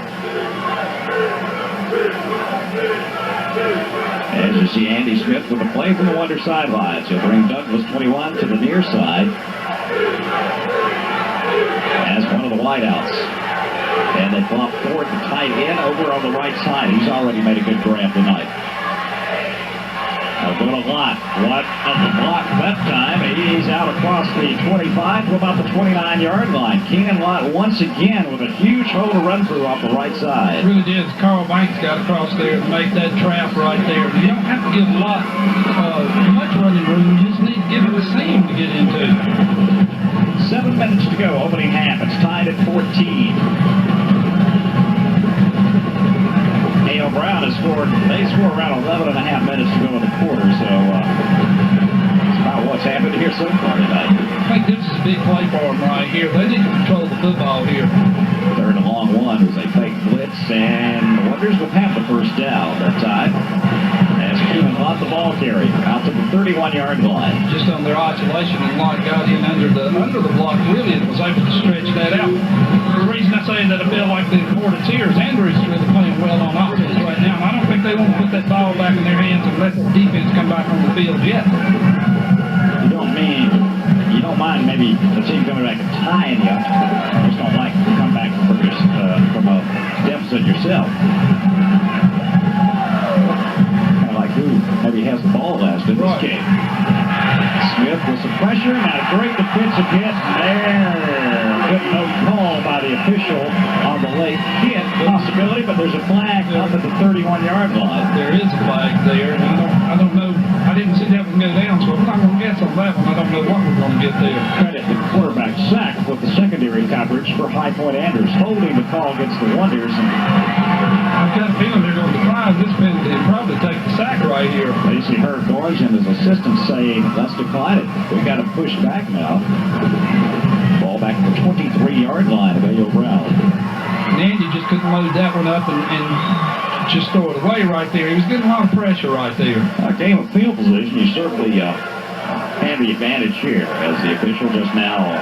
As you see Andy Smith with a play from the Wonder sidelines. He'll bring Douglas 21 to the near side as one of the wideouts. And they flop forward to tight end over on the right side. He's already made a good grab tonight. Now going a lot of the block that time. He's out across the 25 to about the 29-yard line. Keenan Lott once again with a huge hole to run through off the right side. It really did. Carl Banks got across there to make that trap right there. You don't have to give Lott much running room. You just need to give him a seam to get into. 7 minutes to go, opening half. It's tied at 14. A.O. Brown has scored. They score around 11 and a half minutes to go in the quarter, so that's about what's happened here so far tonight. I think this is a big play for them right here. They need to control the football here. 3rd and long one was a fake blitz, and the Wonders will have the first down that time. As Keenan Lott the ball carrier out to the 31-yard line. Just on their isolation, and Lott got in under the block really and was able to stretch that out. The reason I say that I feel like the importance here is Andrews is really playing well on offense right now, and I don't think they want to put that ball back in their hands and let the defense come back on the field yet. You don't mind maybe the team coming back and tying you. You just don't like to come back from a deficit yourself. Kind of like who maybe has the ball last in this game. Smith with some pressure. Now a great defensive hit there. Good no call by the official on the late hit possibility, but there's a flag up at the 31-yard line. There is a flag there, and I don't know. I didn't see that one go down, so I'm not going to guess on that one. I don't know what we're going to get there. Credit the quarterback sack with the secondary coverage for High Point Andrews, holding the call against the Wonders. And I've got a feeling they're going to decline this penalty and probably take the sack right here. you see Herb Gorge and his assistant saying, let's decline it. We've got to push back now. Ball back to the 23-yard line of A.O. Brown. And Andy just couldn't load that one up and just throw it away right there. He was getting a lot of pressure right there. A game of field position, you certainly have the advantage here as the official just now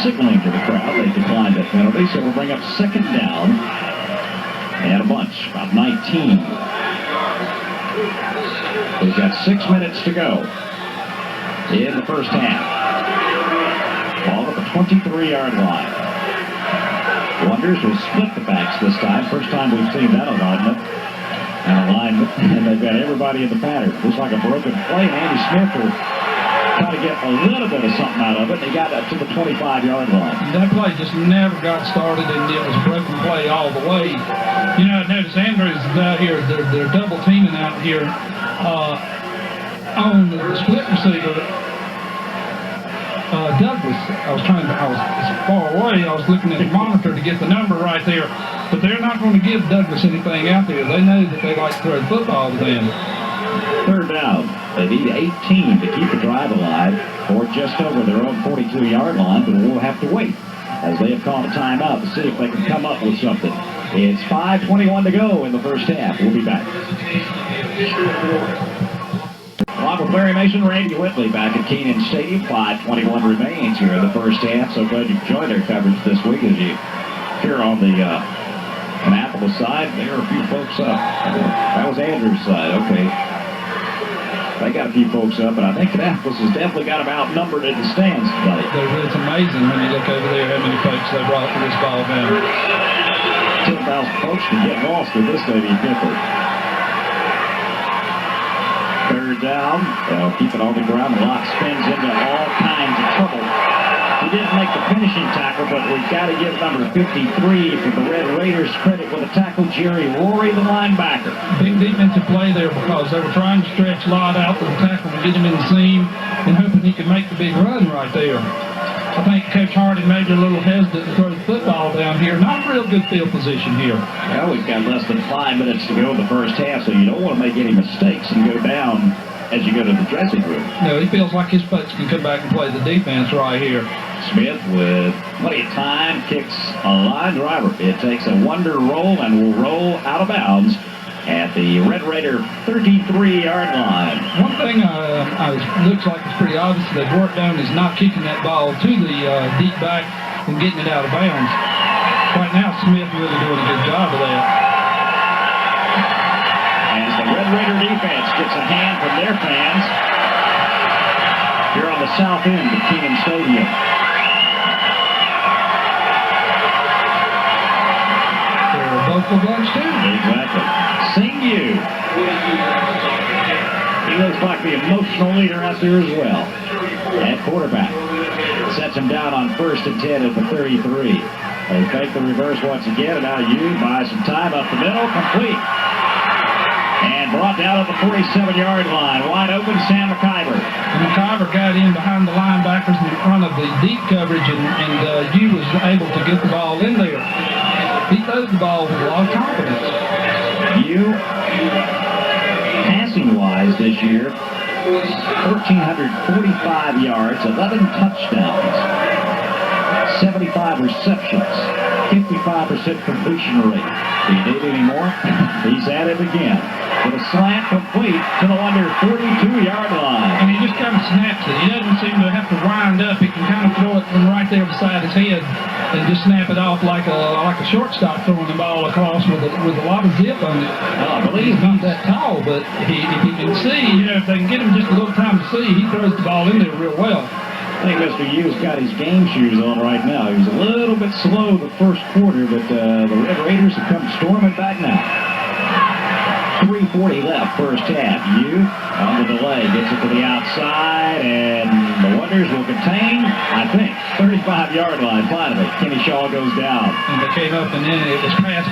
signaling to the crowd. They declined that penalty, so we'll bring up 2nd down and a bunch, about 19. We've got 6 minutes to go in the first half. Ball at the 23-yard line. Wonders will split the backs this time. First time we've seen that alignment. And they've got everybody in the pattern. Looks like a broken play. Andy Smith will try to get a little bit of something out of it. They got up to the 25-yard line. That play just never got started, and it was a broken play all the way. You know, I noticed Andrews is out here. They're double teaming out here on the split receiver. Douglas, I was far away. I was looking at the monitor to get the number right there. But they're not going to give Douglas anything out there. They know that they like to throw the football to them. 3rd down. They need 18 to keep the drive alive, or just over their own 42-yard line, but we'll have to wait as they have called a timeout to see if they can come up with something. It's 5:21 to go in the first half. We'll be back. Along with Larry Mason, Randy Whitley back at Kenan Stadium. 5:21 remains here in the first half. So glad you've joined our coverage this week as you here on the Annapolis side. There are a few folks up. That was Andrew's side. Okay. They got a few folks up, but I think Annapolis has definitely got them outnumbered in the stands tonight. It's amazing when you look over there how many folks they brought for this ball game. 10,000 folks can get lost in this stadium quickly. 3rd down. They'll keep it on the ground. Lott spins into all kinds of trouble. He didn't make the finishing tackle, but we've got to give number 53 for the Red Raiders credit with a tackle, Jerry Rory, the linebacker. Big defensive play there because they were trying to stretch Lott out to the tackle and get him in the seam and hoping he could make the big run right there. I think Coach Harding may be a little hesitant to throw the football down here. Not a real good field position here. Well, we've got less than 5 minutes to go in the first half, so you don't want to make any mistakes and go down as you go to the dressing room. No, he feels like his folks can come back and play the defense right here. Smith with plenty of time kicks a line driver. It takes a Wonder roll and will roll out of bounds at the Red Raider 33-yard line. One thing looks like it's pretty obvious they've worked on is not kicking that ball to the deep back and getting it out of bounds. Right now, Smith really doing a good job of that. As the Red Raider defense gets a hand from their fans here on the south end of Kenan Stadium. They're both for lunch, too. Exactly. Sing you. He looks like the emotional leader out there as well. At quarterback. Sets him down on 1st and 10 at the 33. They fake the reverse once again, and now you buy some time up the middle, complete. And brought down at the 47-yard line. Wide open, Sam McIver. And McIver got in behind the linebackers in front of the deep coverage, and you was able to get the ball in there. He throws the ball with a lot of confidence. You, passing-wise this year, 1,445 yards, 11 touchdowns, 75 receptions, 55% completion rate. Do you need any more? He's at it again. With a slant complete to the under 42-yard line. And he just kind of snaps it. He doesn't seem to have to wind up. He can kind of throw it from right there beside his head and just snap it off like a shortstop throwing the ball across with a lot of zip on it. I believe He's not that tall, but if he can see, if they can get him just a little time to see, he throws the ball in there real well. I think Mr. Hughes got his game shoes on right now. He was a little bit slow the first quarter, but the Red Raiders have come storming back now. 3:40 left, first half. You, on the delay, gets it to the outside, and the Wonders will contain, I think, 35-yard line. Finally, Kenny Shaw goes down. And they came up, and then it was pass,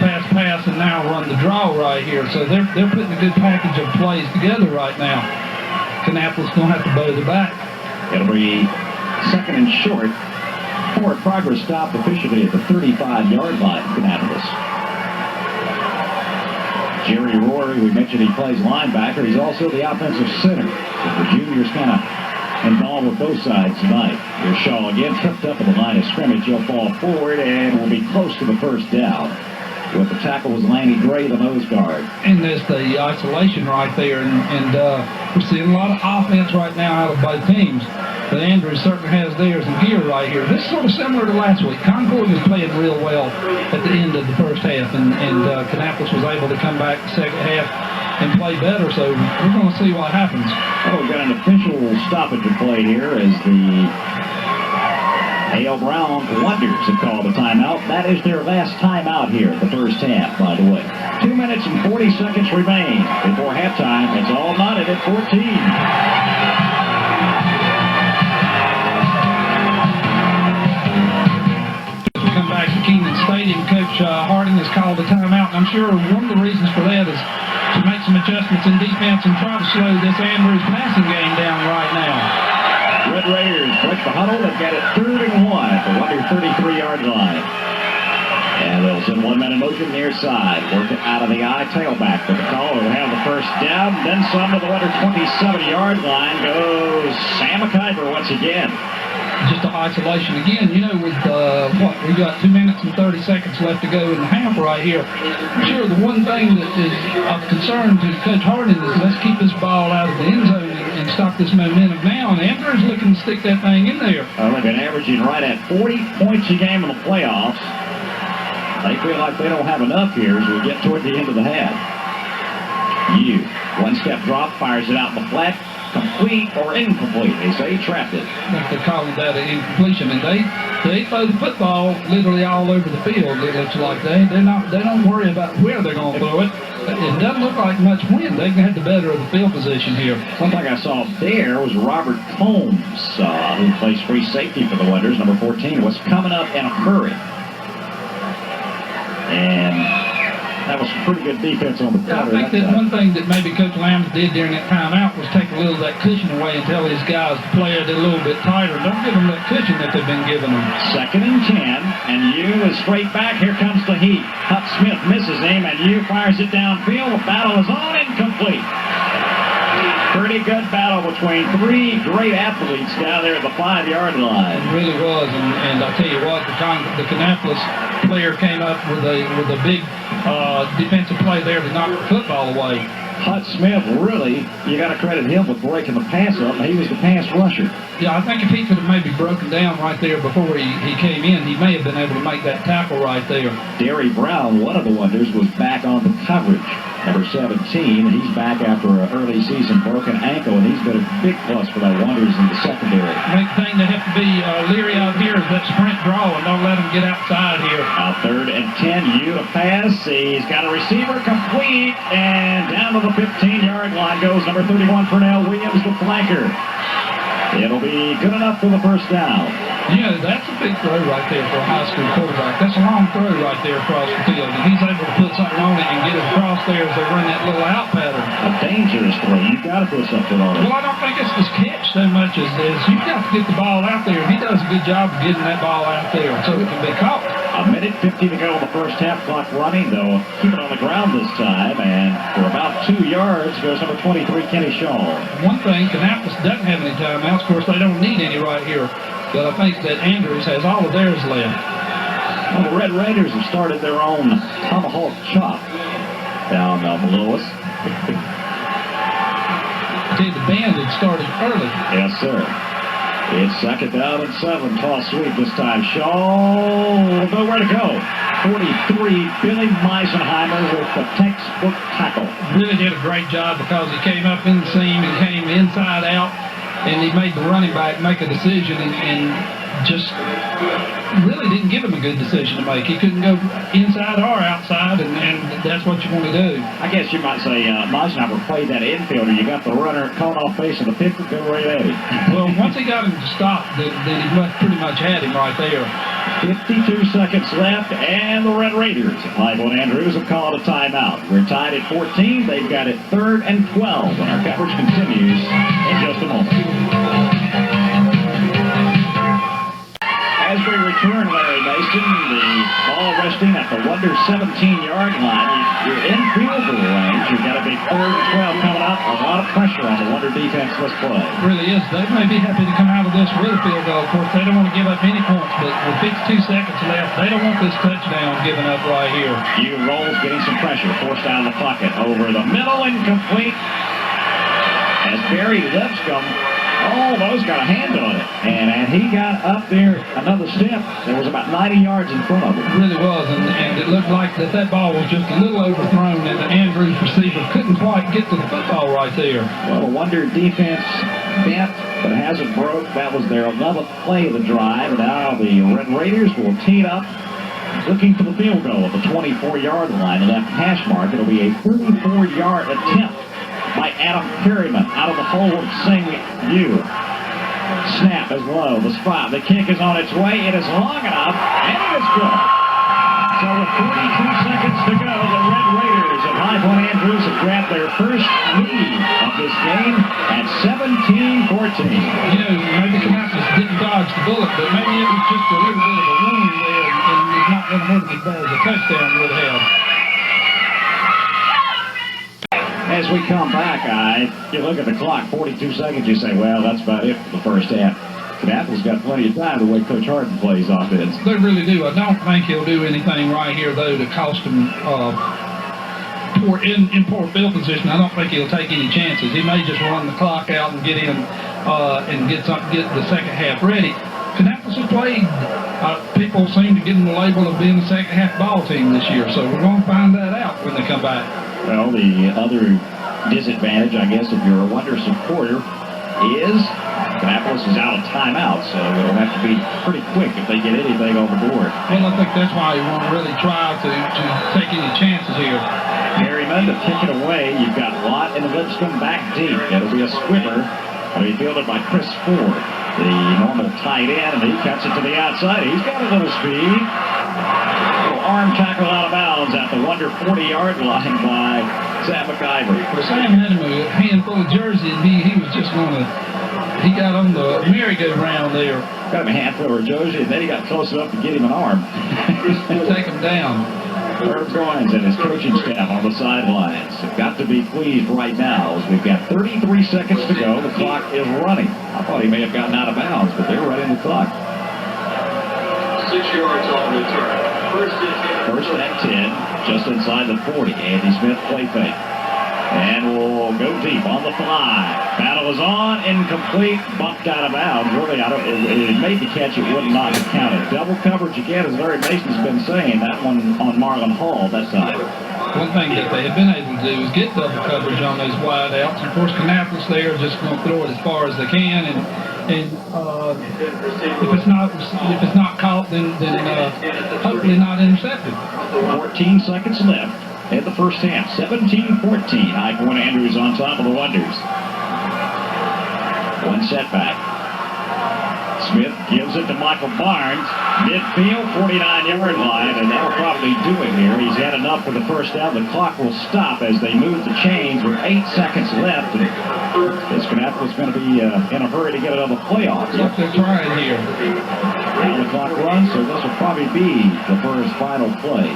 and now run the draw right here. So they're putting a good package of plays together right now. Kannapolis going to have to bow the back. It'll be second and short. Forward progress stopped officially at the 35-yard line, Kannapolis. Jerry Rory, we mentioned he plays linebacker. He's also the offensive center. So the junior's kind of involved with both sides tonight. Here's Shaw again, tripped up at the line of scrimmage. He'll fall forward and will be close to the first down. With the tackle was Lanny Gray, the nose guard. And there's the isolation right there. And we're seeing a lot of offense right now out of both teams. But Andrews certainly has theirs in gear right here. This is sort of similar to last week. Concord was playing real well at the end of the first half, and Kannapolis was able to come back the second half and play better. So we're going to see what happens. Oh, we've got an official stoppage of play here as the A.L. Brown Wonders have called a timeout. That is their last timeout here at the first half, by the way. 2 minutes and 40 seconds remain before halftime. It's all knotted at 14. Come back to Kenan Stadium. Coach Harding has called a timeout, and I'm sure one of the reasons for that is to make some adjustments in defense and try to slow this Andrews passing game down right now. Red Raiders break the huddle. They've got it 3rd and 1 at the Wonder 33-yard line. And they'll send one man in motion near side. Work it out of the eye. Tailback with the call. Will have the first down. Then some to the Wonder 27-yard line goes Sam McIver once again. Just an isolation again. You know, with we got 2 minutes and 30 seconds left to go in the half right here. I'm sure the one thing that is of concern to Coach Harding is let's keep this ball out of the end zone and stop this momentum now. And Andrews looking to stick that thing in there. They've been averaging right at 40 points a game in the playoffs. They feel like they don't have enough here as we get toward the end of the half. You, one-step drop, fires it out in the flat. Complete or incomplete. They say he trapped it. They're calling that an incompletion, and they throw the football literally all over the field. It looks like they don't worry about where they're going to throw it. It doesn't look like much wind. They can have the better of the field position here. One thing I saw there was Robert Combs, who plays free safety for the Wonders, number 14, was coming up in a hurry. And that was some pretty good defense on the corner. I think that one thing that maybe Coach Lambs did during that timeout was take a little of that cushion away and tell his guys to play it a little bit tighter. Don't give them that cushion that they've been giving them. 2nd and 10, and you is straight back. Here comes the heat. Huck Smith misses him, and you fires it downfield. The battle is on, incomplete. Pretty good battle between 3 great athletes down there at the 5-yard line. It really was, and I tell you what, the Kannapolis player came up with a big defensive play there to knock the football away. Hut Smith, really, you got to credit him with breaking the pass up. He was the pass rusher. Yeah, I think if he could have maybe broken down right there before he came in, he may have been able to make that tackle right there. Derry Brown, one of the wonders, was back on the coverage. Number 17, he's back after an early season broken ankle, and he's been a big plus for the Wonders in the secondary. The main thing they have to be leery of here is that sprint draw, and don't let him get outside here. Now 3rd and 10, you to pass. He's got a receiver complete, and down to the 15-yard line goes number 31, Pernell Williams, the flanker. It'll be good enough for the first down. Yeah, that's a big throw right there for a high school quarterback. That's a long throw right there across the field. And he's able to put something on it and get it across there as they run that little out pattern. A dangerous throw. You've got to put something on it. Well, I don't think it's his catch so much as you've got to get the ball out there. He does a good job of getting that ball out there so it can be caught. A minute 50 to go in the first half. Clock running, though. Keep it on the ground this time. And for about 2 yards goes number 23, Kenny Shaw. One thing, Kannapolis doesn't have any timeouts. Of course, they don't need any right here. But I think that Andrews has all of theirs left. Well, the Red Raiders have started their own tomahawk chop down Lewis. See, the band had started early. Yes, sir. It's 2nd down and 7. Toss sweep this time. Shaw, nowhere to go. 43, Billy Meisenheimer with the textbook tackle. Really did a great job because he came up in the seam and came inside out, and he made the running back make a decision and just really didn't give him a good decision to make. He couldn't go inside or outside, and that's what you want to do. I guess you might say Meisenheimer played that infielder. You got the runner caught off base in the 50, go right at him. Well, once he got him to stop, then he pretty much had him right there. 52 seconds left, and the Red Raiders at Clybourne Andrews have called a timeout. We're tied at 14. They've got it 3rd and 12, and our coverage continues in just a moment. As we return, Larry Mason, the ball resting at the Wonder 17-yard line. You're in field goal range. You've got a big 3rd and 12 coming up. A lot of pressure on the Wonder defense this play. It really is. They may be happy to come out of this with a field goal. Of course, they don't want to give up any points, but with 52 seconds left, they don't want this touchdown given up right here. Hugh Rolls getting some pressure, forced out of the pocket over the middle, incomplete. As Barry Lipscomb almost got a hand on it, and he got up there another step. There was about 90 yards in front of him. It really was, and it looked like that ball was just a little overthrown, and the Andrews receiver couldn't quite get to the football right there. Well, a Wonder defense bent, but it hasn't broke. That was their 11th play of the drive, and now the Red Raiders will tee it up, looking for the field goal at the 24-yard line. And that hash mark, it'll be a 34-yard attempt by Adam Perryman out of the hole of Sing U. Snap is low. The spot. The kick is on its way. It is long enough, and it is good. So with 42 seconds to go, the Red Raiders of Clybourne Andrews have grabbed their first lead of this game at 17-14. You know, maybe Kannapolis didn't dodge the bullet, but maybe it was just a little bit of a wound there, and it's not going to hurt as bad as a touchdown would have. As we come back, you look at the clock, 42 seconds, you say, well, that's about it for the first half. Kannapolis got plenty of time the way Coach Harden plays offense. They really do. I don't think he'll do anything right here, though, to cost him in poor field position. I don't think he'll take any chances. He may just run the clock out and get in and get the second half ready. Kannapolis has played. People seem to give them the label of being the second half ball team this year, so we're going to find that out when they come back. Well, the other disadvantage, I guess, if you're a Wonder supporter, is Kannapolis is out of timeout, so it'll have to be pretty quick if they get anything on the board. Well, I think that's why you won't really try to take any chances here. Perryman to kick it away. You've got Lott and Lipscomb back deep. It'll be a squibber. It'll be fielded by Chris Ford, the normal tight end, and he cuts it to the outside. He's got a little speed. Arm tackle out of bounds at the Wonder 40-yard line by Sam McIver. Well, Sam had him a handful of jersey, and he was just going to, he got on the merry-go-round there. Got him a handful of jersey, and then he got close enough to get him an arm. Take him down. Herb Goines and his coaching staff on the sidelines have got to be pleased right now as we've got 33 seconds to go. The clock is running. I thought he may have gotten out of bounds, but they're running the clock. 6 yards on the return. First and 10. just inside the 40. Andy Smith play fake. And will go deep on the fly. Battle is on, incomplete, bumped out of bounds. Really, it made the catch, it would not have counted. Double coverage again, as Larry Mason's been saying. That one on Marlon Hall that time. One thing that they have been able to do is get double coverage on those wide outs. And of course, Kannapolis there is just going to throw it as far as they can. And if it's not caught, then hopefully not intercepted. 14 seconds left in the first half. 17-14. High Point Andrews on top of the Wonders. One setback. Smith gives it to Michael Barnes. Midfield, 49-yard line, and that'll probably do it here. He's had enough for the first down. The clock will stop as they move the chains with 8 seconds left. And this Kannapolis going to be in a hurry to get another playoff. Yep, they're trying here. Now the clock runs, so this will probably be the first final play.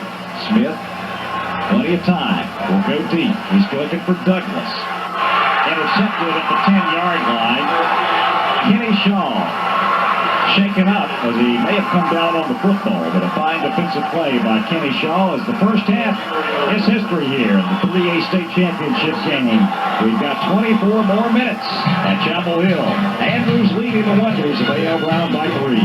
Smith, plenty of time. Will go deep. He's looking for Douglas. Intercepted at the 10-yard line. Kenny Shaw shaken up as he may have come down on the football, but a fine defensive play by Kenny Shaw as the first half is history here in the 3A state championship game. We've got 24 more minutes at Chapel Hill. Andrews leading the Wonders of A.L. Brown by 3.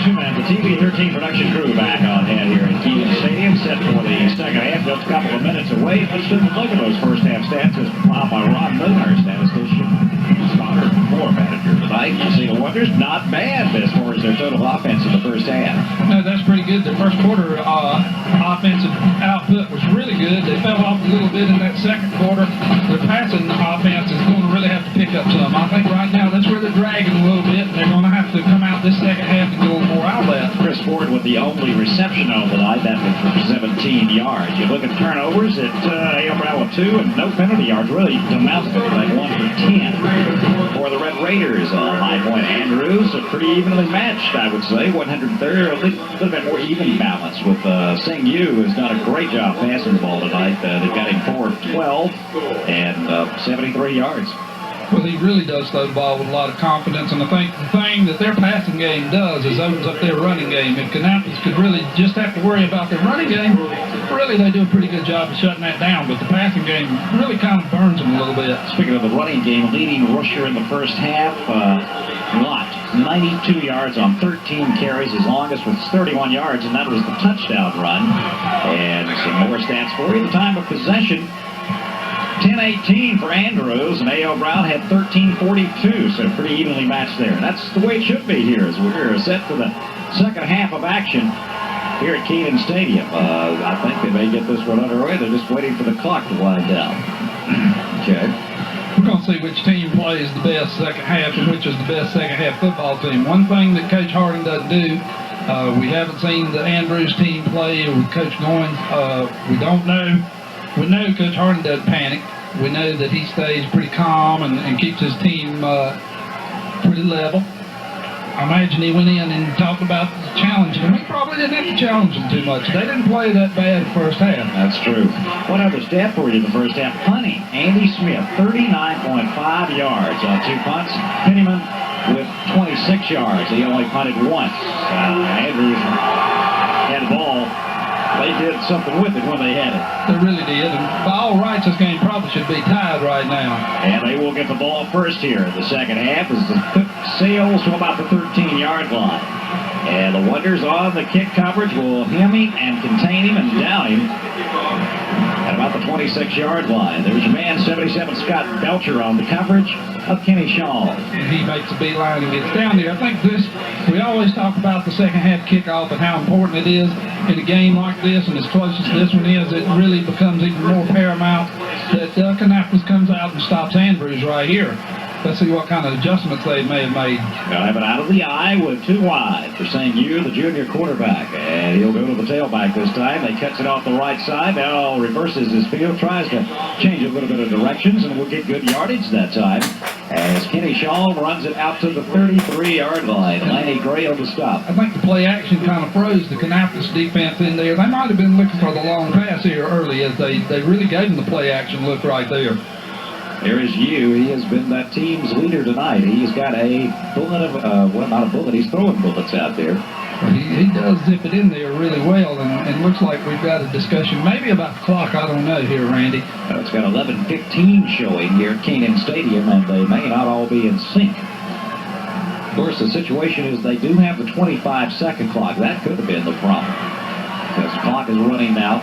And the TV 13 production crew back on hand here at Keegan Stadium, set for the second half, just a couple of minutes away. Let's just look at those first half stats as compiled by Ron Miller, statistician, spotter, floor manager tonight. You see the Wonders, not bad as far as their total offense in the first half. No, that's pretty good. The first quarter offensive output was really good. They fell off a little bit in that second quarter. Their passing offense is going to really have to pick up some. I think right now that's where they're dragging a little bit, and they're going to have to come out this second half and go more outlet. Chris Ford with the only reception on the night, that was for 17 yards. You look at turnovers at A.L. Brown with 2 and no penalty yards, really amounts to like 1 for 10. For the Red Raiders, High Point Andrews, pretty evenly matched, I would say. 130, a little bit more even balance with Sing Yu has done a great job passing the ball tonight. They've got him 4 of 12 and 73 yards. Well, he really does throw the ball with a lot of confidence, and I think the thing that their passing game does is opens up their running game. If Kannapolis could really just have to worry about their running game, really they do a pretty good job of shutting that down, but the passing game really kind of burns them a little bit. Speaking of the running game, leading rusher in the first half, Lott, 92 yards on 13 carries. His longest was 31 yards, and that was the touchdown run. And some more stats for you. The time of possession, 10-18 for Andrews, and A.L. Brown had 13-42, so pretty evenly matched there. And that's the way it should be here, as we're set for the second half of action here at Keegan Stadium. I think they may get this one underway. They're just waiting for the clock to wind down. Okay. We're going to see which team plays the best second half and which is the best second half football team. One thing that Coach Harding doesn't do, we haven't seen the Andrews team play with Coach Goins. We don't know. We know Coach Harding doesn't panic. We know that he stays pretty calm and keeps his team pretty level. I imagine he went in and talked about challenging them. He probably didn't have to challenge them too much. They didn't play that bad first half. That's true. One other stat for you in the first half. Punting. Andy Smith, 39.5 yards on 2 punts. Pennyman with 26 yards. He only punted once. Andrews had the ball. They did something with it when they had it. They really did. And by all rights, this game probably should be tied right now. And they will get the ball first here in the second half as the kick sails to about the 13-yard line. And the Wonders on the kick coverage will hem him and contain him and down him at about the 26-yard line. There's your man, 77, Scott Belcher, on the coverage of Kenny Shaw. And he makes a beeline and gets down there. I think we always talk about the second half kickoff and how important it is in a game like this, and as close as this one is, it really becomes even more paramount that Kannapolis comes out and stops Andrews right here. let's see what kind of adjustments they may have made. They'll have it out of the eye with 2 wide for St. Hugh, the junior quarterback. And he'll go to the tailback this time. They cuts it off the right side. Now reverses his field, tries to change a little bit of directions, and will get good yardage that time. As Kenny Shaw runs it out to the 33-yard line. Lanny Gray on the stop. I think the play action kind of froze the Kannapolis defense in there. They might have been looking for the long pass here early, as they really gave them the play action look right there. There is Hugh. He has been that team's leader tonight. He's got a bullet of, well, not a bullet, he's throwing bullets out there. He does zip it in there really well, and looks like we've got a discussion maybe about the clock. I don't know here, Randy. It's got 11:15 showing here at Kenan Stadium, and they may not all be in sync. Of course, the situation is they do have the 25-second clock. That could have been the problem, because the clock is running now.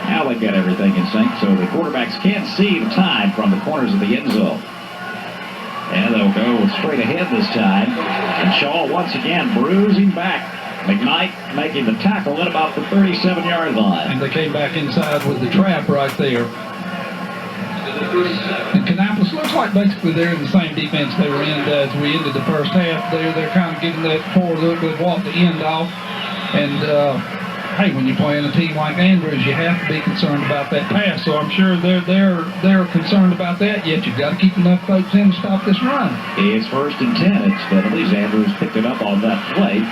Now they've got everything in sync, so the quarterbacks can't see the time from the corners of the end zone. And they'll go straight ahead this time. And Shaw once again bruising back. McKnight making the tackle at about the 37-yard line. And they came back inside with the trap right there. And Kannapolis looks like basically they're in the same defense they were in as we ended the first half. They're kind of getting that forward look with what the end off. And hey, when you're playing a team like Andrews, you have to be concerned about that pass. So I'm sure they're concerned about that. Yet you've got to keep enough folks in to stop this run. It's 1st and 10. It's penalties. Andrews picked it up on that play.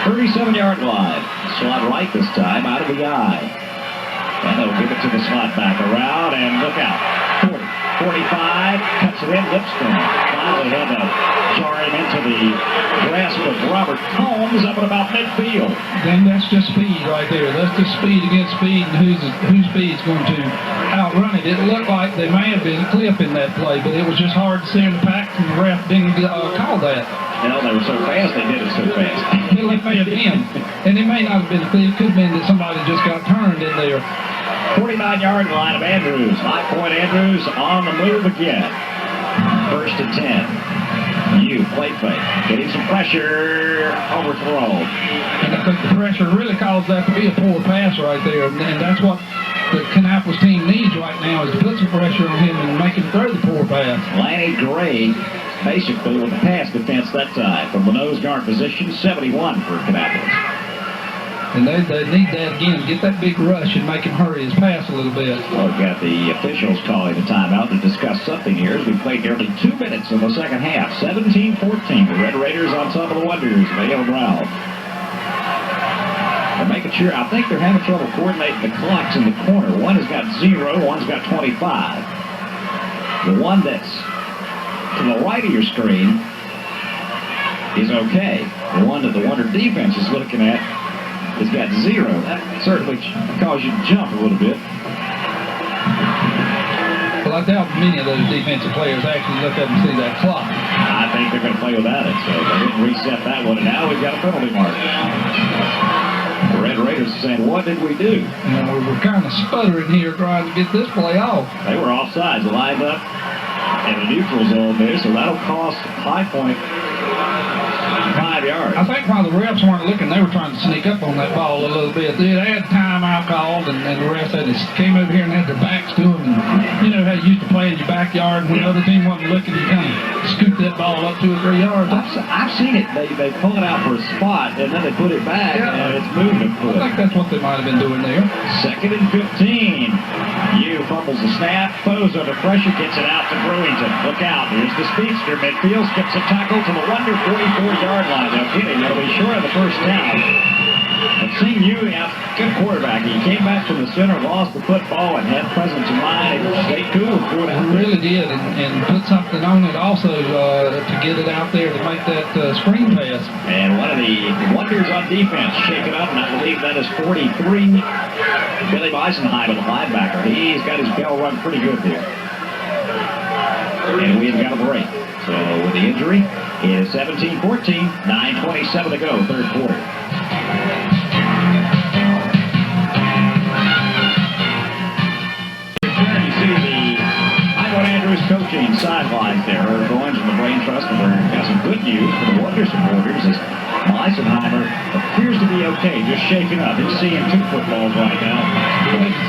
37-yard line. Slot right this time, out of the eye. And they'll give it to the slot back around, and look out. 40, 45, cuts it in, Lipscomb. Finally had to jar him into the grasp of Robert Combs up at about midfield. Then that's just speed right there. That's just speed against speed, and whose speed's going to outrun it. It looked like they may have been clipping that play, but it was just hard to see in the pack, and the ref didn't call that. Well, they were so fast, they did it so fast. It may have been. And it may not have been a clip. It could have been that somebody just got turned in there. 49-yard line of Andrews. 5-point Andrews on the move again. 1st and 10. You play fake. Getting some pressure. Overthrown. And I think the pressure really caused that to be a poor pass right there. And that's what the Kannapolis team needs right now, is to put some pressure on him and make him throw the poor pass. Lanny Gray basically with the pass defense that time. From the nose guard position, 71 for Kannapolis. And they need that again. Get that big rush and make him hurry his pass a little bit. Well, we've got the officials calling a timeout to discuss something here as we played nearly 2 minutes in the second half. 17-14. The Red Raiders on top of the Wonders. Vale Brown. They're making sure. I think they're having trouble coordinating the clocks in the corner. One has got 0, one's got 25. The one that's to the right of your screen is okay. The one that the Wonder defense is looking at has got 0. That certainly caused you to jump a little bit. Well, I doubt many of those defensive players actually look up and see that clock. I think they're going to play without it, so they didn't reset that one, and now we've got a penalty mark. The Red Raiders are saying, what did we do? You know, we're kind of sputtering here trying to get this play off. They were offsides, lined up in the neutral zone there, so that'll cost High Point 5 yards. I think while the refs weren't looking, they were trying to sneak up on that ball a little bit. They had timeout called, and the refs came over here and had their backs to them. And you know how you used to play in your backyard, and when the other team wasn't looking, you kind of scoop that ball up 2 or 3 yards. I've seen it. They pull it out for a spot, and then they put it back, and it's moving. I think that's what they might have been doing there. 2nd and 15. You fumbles the snap. Foes under pressure, gets it out to Brewington. Look out. Here's the speedster. Midfield skips a tackle to the Wonder 44-yard line. Now, Kenny, they'll be short of the first down. But seeing you, good quarterback. He came back from the center, lost the football, and had presence of mind. And stayed cool. He really did, and put something on it also to get it out there to make that screen pass. And one of the Wonders on defense shaken up, and I believe that is 43. Billy Beisenheim, the linebacker. He's got his bell run pretty good there. And we've got a break. So with the injury, it is 17-14, 9:27 to go, 3rd quarter. You see the High Point Andrews coaching sidelines there. Herb Goins from the Brain Trust, and we've got some good news for the Wonder supporters as Eisenheimer appears to be okay, just shaking up. He's seeing 2 footballs right now.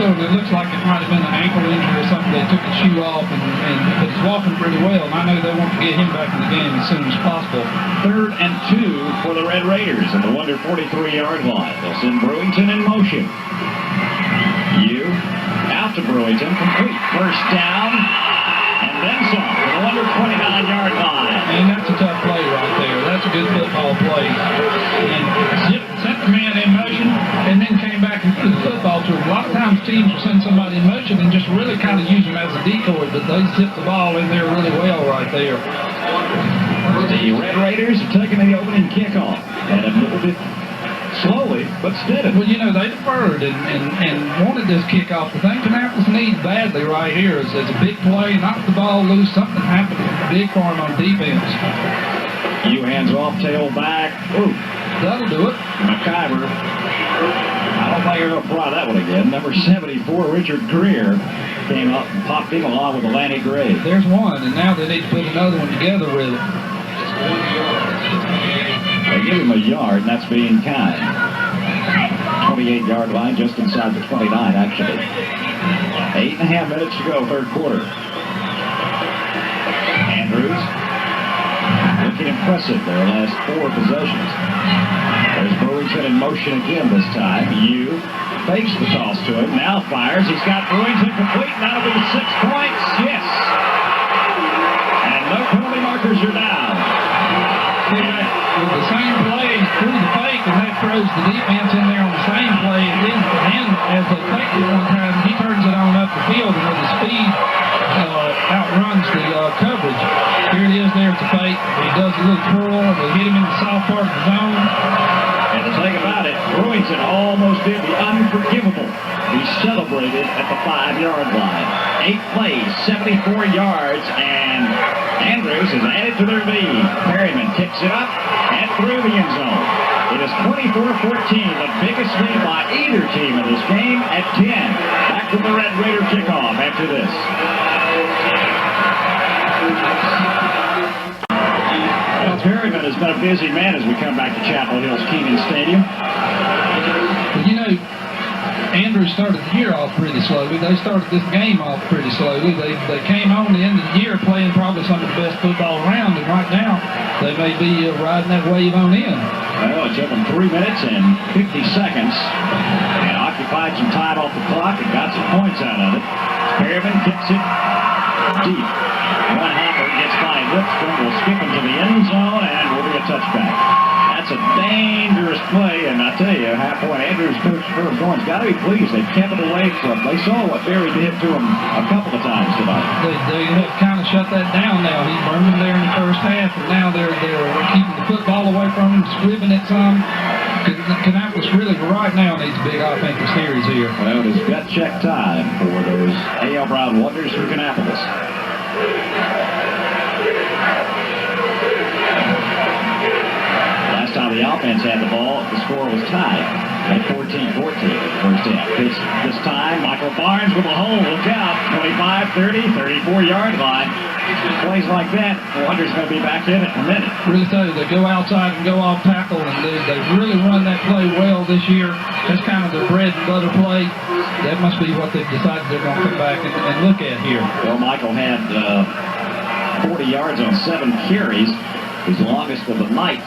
So it looks like it might have been an ankle injury or something. They took the shoe off, but he's walking pretty well, and I know they want to get him back in the game as soon as possible. 3rd and 2 for the Red Raiders at the Wonder 43-yard line. They'll send Brewington in motion. Out to Brewington, complete. First down, and then some for the Wonder 29-yard line. And that's a tough play right there. That's a good football play. And sent the man in motion, and then came back and threw the football to him. A lot of times teams will send somebody in motion and just really kind of use them as a decoy, but they zipped the ball in there really well right there. The Red Raiders have taken the opening kickoff and a little bit slowly, but steady. Well, you know, they deferred and wanted this kickoff. The thing Kannapolis needs badly right here is a big play, knock the ball loose, something happened big for him on defense. Hands off, tail back. Ooh. That'll do it. McIver. I don't think you're going to fly that one again. Number 74, Richard Greer, came up and popped him along with Lanny Gray. There's one, and now they need to put another one together with it. They give him a yard, and that's being kind. 28-yard line, just inside the 29, actually. 8.5 minutes to go, third quarter. Andrews looking impressive their last 4 possessions. There's Brewington in motion again this time. Fakes the toss to him, now fires. He's got Brewington complete, and that'll be 6 points. Yes! And no penalty markers are down. With the same play, through the fake, and that throws the defense in there on the same play. And then as they faked it one time, he turns it on up the field, and with his speed, outruns the coverage. Here it is there at the fake. He does a little twirl, and they hit him in the soft part of the zone. And the thing about it, Brewington almost did the unforgivable. He celebrated at the 5-yard line. 8 plays, 74 yards, and Andrews has added to their lead. Perryman kicks it up and through the end zone. It is 24-14, the biggest lead by either team in this game at 10. Back to the Red Raider kickoff after this. Well, Perryman has been a busy man as we come back to Chapel Hill's Keenan Stadium. You know, Andrews started the year off pretty slowly. They started this game off pretty slowly. They came on the end of the year playing probably some of the best football around, and right now they may be riding that wave on in. Well, it took them 3 minutes and 50 seconds and occupied some time off the clock and got some points out of it. Perryman kicks it deep. One hopper gets by Lipscomb, will skip into the end zone, and will be a touchback. That's a dangerous play, and I tell you, half-point Andrews, Coach Herb Goins got to be pleased. They kept it away from. They saw what Berry did to him a couple of times tonight. They have kind of shut that down now. He burned him there in the first half, and now they're keeping the football away from him, squibbing it some. Kannapolis really right now needs a big offensive series here. Well, it is gut check time for those A.L. Brown Wonders for Kannapolis. Last time the offense had the ball, the score was tied at 14-14 first half. This time, Michael Barnes with a hole. Look out. 25, 30, 34-yard line. Plays like that, the Wonders going to be back in it in a minute. Really tell you, they go outside and go off tackle, and they've really run that play well this year. That's kind of their bread and butter play. That must be what they've decided they're going to come back and look at here. Well, Michael had 40 yards on 7 carries. His longest of the night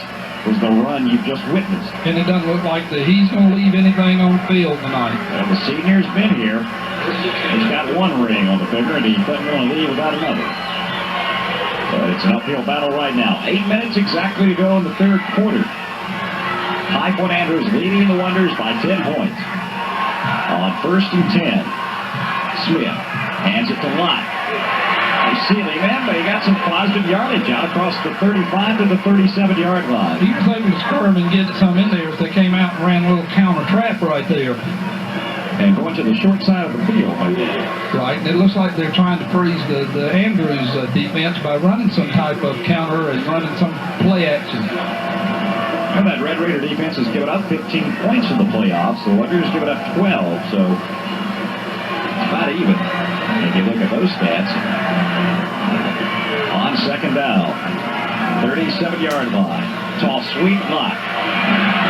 was the run you've just witnessed. And it doesn't look like he's going to leave anything on the field tonight. Well, the senior's been here. He's got 1 ring on the finger, and he doesn't want to leave without another. But it's an uphill battle right now. 8 minutes exactly to go in the third quarter. High Point Andrews leading the Wonders by 10 points. On 1st and 10, Smith hands it to Lott. They seal him in, but he got some positive yardage out across the 35 to the 37-yard line. He was able to squirm and get some in there as they came out and ran a little counter trap right there. And going to the short side of the field. Right, and it looks like they're trying to freeze the Andrews defense by running some type of counter and running some play action. And that Red Raider defense has given up 15 points in the playoffs. The Wonders given up 12, so it's about even. If you look at those stats. On 2nd down, 37-yard line. Toss sweep Lott.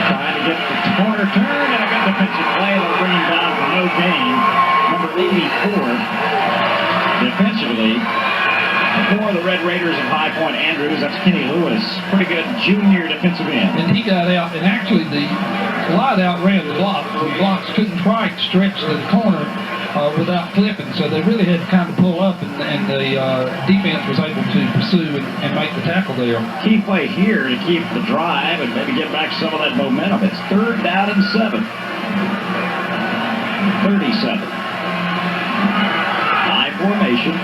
Trying to get the corner turn and a good defensive play. They'll bring him down for no game. Number 84 defensively. For the Red Raiders of High Point Andrews, that's Kenny Lewis. Pretty good junior defensive end. And he got out, and actually the slide outran the block. The blocks couldn't quite stretch to the corner without flipping, so they really had to kind of pull up, and the defense was able to pursue and make the tackle there. Key play here to keep the drive and maybe get back some of that momentum. It's 3rd down and 7. 37. High formation.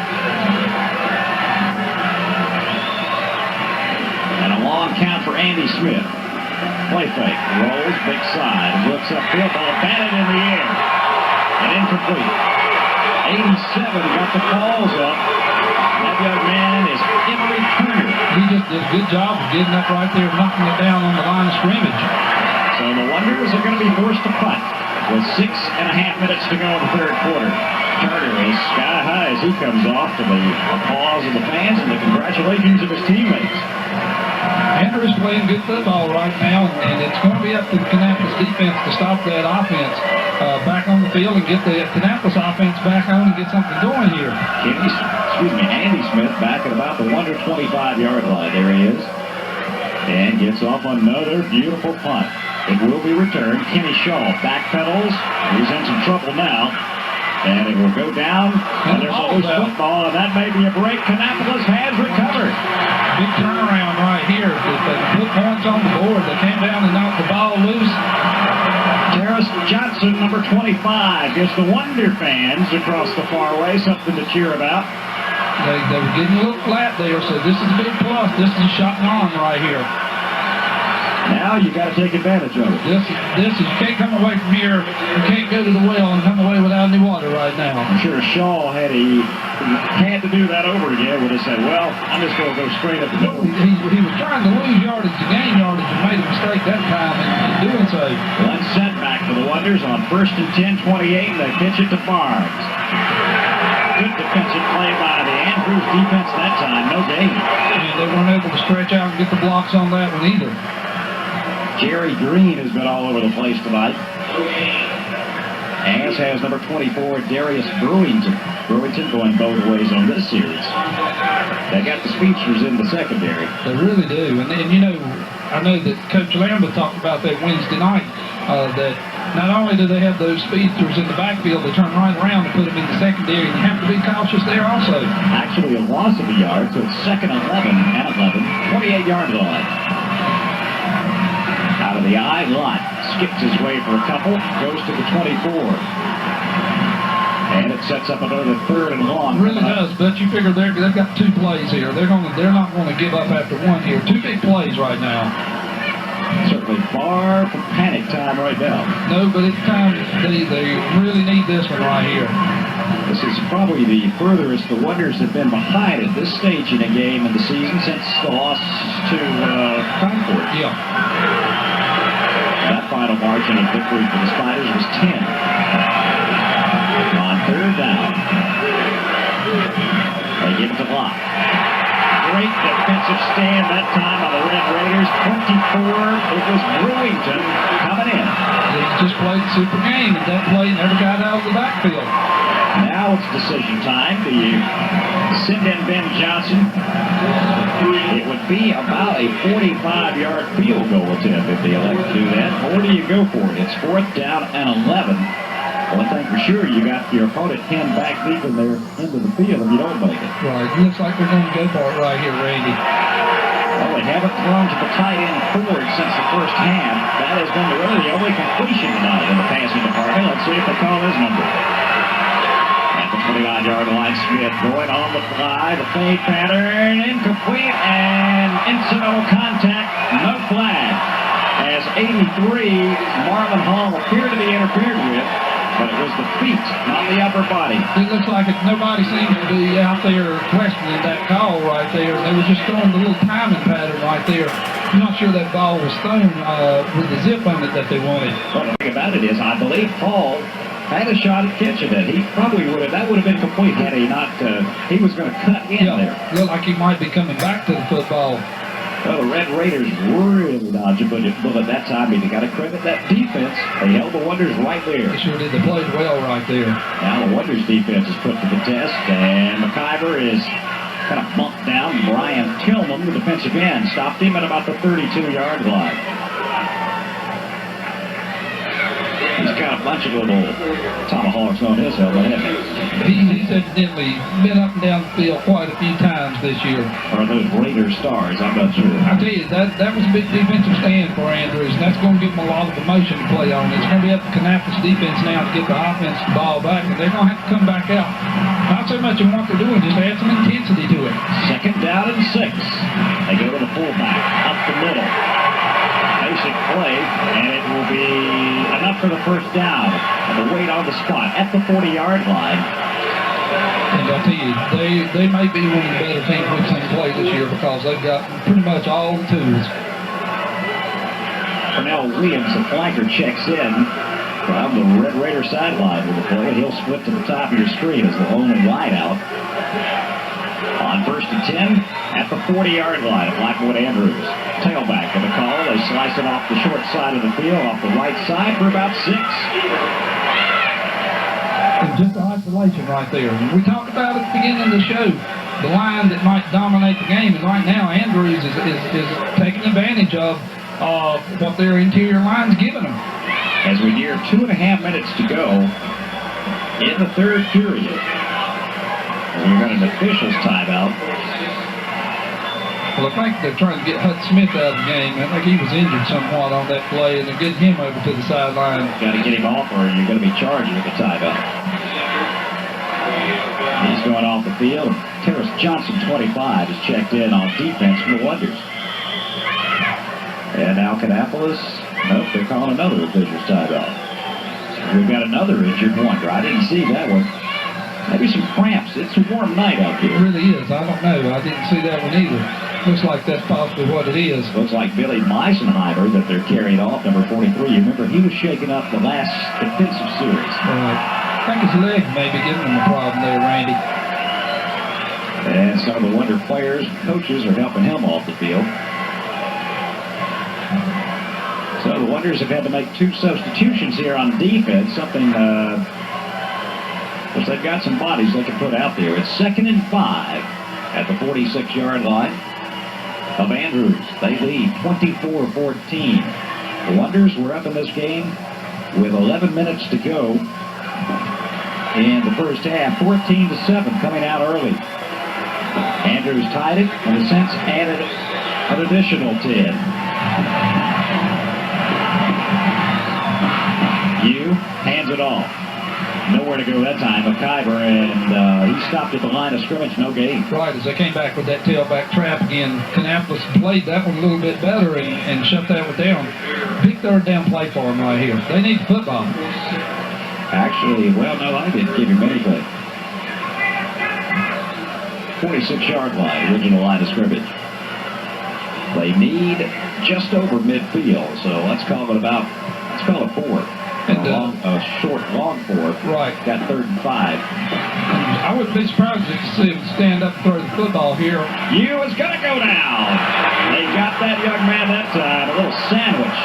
And a long count for Andy Smith. Play fake. Rolls, big side. Looks upfield. Ball batted in the air. And incomplete. 87 got the balls up. That young man is Emory Turner. He just did a good job of getting up right there, knocking it down on the line of scrimmage. So the Wonders are going to be forced to punt with 6.5 minutes to go in the 3rd quarter. Turner is sky high as he comes off to the applause of the fans and the congratulations of his teammates. Andrews playing good football right now, and it's going to be up to the Kannapolis defense to stop that offense back on the field and get the Kannapolis offense back on and get something going here. Andy Smith back at about the 125-yard line. There he is. And gets off another beautiful punt. It will be returned. Kenny Shaw backpedals. He's in some trouble now. And it will go down. And there's a loose football, and that may be a break. Kannapolis has recovered. Big turnaround right here. They put points on the board. They came down and knocked the ball loose. Terrace Johnson, number 25, gives the Wonder fans across the far way something to cheer about. They were getting a little flat there, so this is a big plus. This is a shot in the arm right here. Now you got to take advantage of it. This is, you can't come away from here. You can't go to the well and come away without any water right now. I'm sure Shaw had to do that over again when he said, well, I'm just going to go straight up the middle. He was trying to lose yardage to gain yardage and made a mistake that time in doing so. One setback for the Wonders on 1st and 10, 28, and they pitch it to Barnes. Good defensive play by the Andrews defense that time, no gain. And they weren't able to stretch out and get the blocks on that one either. Jerry Green has been all over the place tonight. As has number 24, Darius Brewington. Brewington going both ways on this series. They got the speedsters in the secondary. They really do. And you know, I know that Coach Lambert talked about that Wednesday night, that not only do they have those speedsters in the backfield, they turn right around and put them in the secondary. You have to be cautious there also. Actually a loss of a yard, so it's 2nd and 11 and 11, 28-yard line. Out of the I, Lott skips his way for a couple, goes to the 24. And it sets up another 3rd and long. It really does, but you figure they've got 2 plays here. They're not going to give up after one here. 2 big plays right now. Certainly far from panic time right now. No, but it's time they really need this one right here. This is probably the furthest the Wonders have been behind at this stage in a game in the season since the loss to Concord. Yeah. That final margin of victory for the Spiders was 10. On 3rd down. They give it to Lott. Great defensive stand that time by the Red Raiders. 24. It was Brewington coming in. They just played the super game, and that play never got out of the backfield. Now it's decision time. Do you send in Ben Johnson? It would be about a 45-yard field goal attempt if they elect to do that. Or do you go for it? It's 4th down and 11. One thing for sure, you got your opponent pinned back deep in there into the field if you don't make it. Right. It looks like they're going to go for it right here, Randy. Well, they haven't thrown to the tight end forward since the first half. That has been really the only completion tonight in the passing department. Let's see if they call his number. At the 29-yard line, Smith going on the fly. The fade pattern incomplete and incidental contact, no flag. As 83, Marlon Hall appeared to be interfered with, but it was the feet, not the upper body. It looks like nobody seems to be out there questioning that call right there. They were just throwing the little timing pattern right there. I'm not sure that ball was thrown with the zip on it that they wanted. Well, the thing about it is, I believe Hall had a shot at catching it. He probably would have. That would have been complete had he not. He was going to cut in there. Looked like he might be coming back to the football. Well, the Red Raiders really dodged a bullet that time, and you got to credit that defense. They held the Wonders right there. They sure did. They played well right there. Now the Wonders defense is put to the test, and McIver is kind of bumped down. Brian Tillman, the defensive end, stopped him at about the 32-yard line. He's got a bunch of little tomahawks on his helmet, hasn't he? He's evidently been up and down the field quite a few times this year. Or those Raider stars, I'm not sure. I tell you, that was a big defensive stand for Andrews, and that's going to give them a lot of emotion to play on. It's going to be up to Kannapolis defense now to get the offense the ball back, and they're going to have to come back out. Not so much in what they're doing, just add some intensity to it. 2nd down and 6. They go to the fullback, up the middle. Basic play, and it will be enough for the first down. And the wait on the spot at the 40-yard line. And I tell you, they may be one of the better teams we've seen play this year because they've got pretty much all the tools. Pernell Williams, the flanker, checks in from the Red Raider sideline with the play. He'll split to the top of your screen as the only wide out. On 1st and 10 at the 40-yard line of Blackwood Andrews. Tailback of the call. They slice it off the short side of the field, off the right side for about 6. And just isolation right there. And we talked about at the beginning of the show, the line that might dominate the game, and right now Andrews is taking advantage of what their interior line's giving them. As we near 2.5 minutes to go in the 3rd period. We've got an official's timeout. Well, I think they're trying to get Hut Smith out of the game. I think he was injured somewhat on that play, and they're getting him over to the sideline. Got to get him off, or you're going to be charged with a timeout. He's going off the field. Terrace Johnson, 25, is checked in on defense for the Wonders. And now Kannapolis, nope, they're calling another official's timeout. We've got another injured Wonder. I didn't see that one. Maybe some cramps. It's a warm night out here. It really is. I don't know. I didn't see that one either. Looks like that's possibly what it is. Looks like Billy Meisenheimer that they're carrying off, number 43. You remember, he was shaking up the last defensive series. I think his leg may be giving him a problem there, Randy. And some of the Wonder players, coaches are helping him off the field. So the Wonders have had to make 2 substitutions here on defense, something because they've got some bodies they can put out there. It's 2nd and 5 at the 46-yard line of Andrews. They lead 24-14. The Wonders were up in this game with 11 minutes to go in the first half. 14-7 coming out early. Andrews tied it and has since added an additional 10. Hugh hands it off. Nowhere to go that time. McIver, and he stopped at the line of scrimmage, no gain. Right, as they came back with that tailback trap again, Kannapolis played that one a little bit better and shut that one down. Big 3rd down play for them right here. They need football. Actually, well, no, I didn't give him anything. 46-yard line, original line of scrimmage. They need just over midfield, so let's call it a 4. And a short, long 4. Right. Got 3rd and 5. I wouldn't be surprised if you see him stand up and throw the football here. You is going to go down. They got that young man that time. A little sandwich.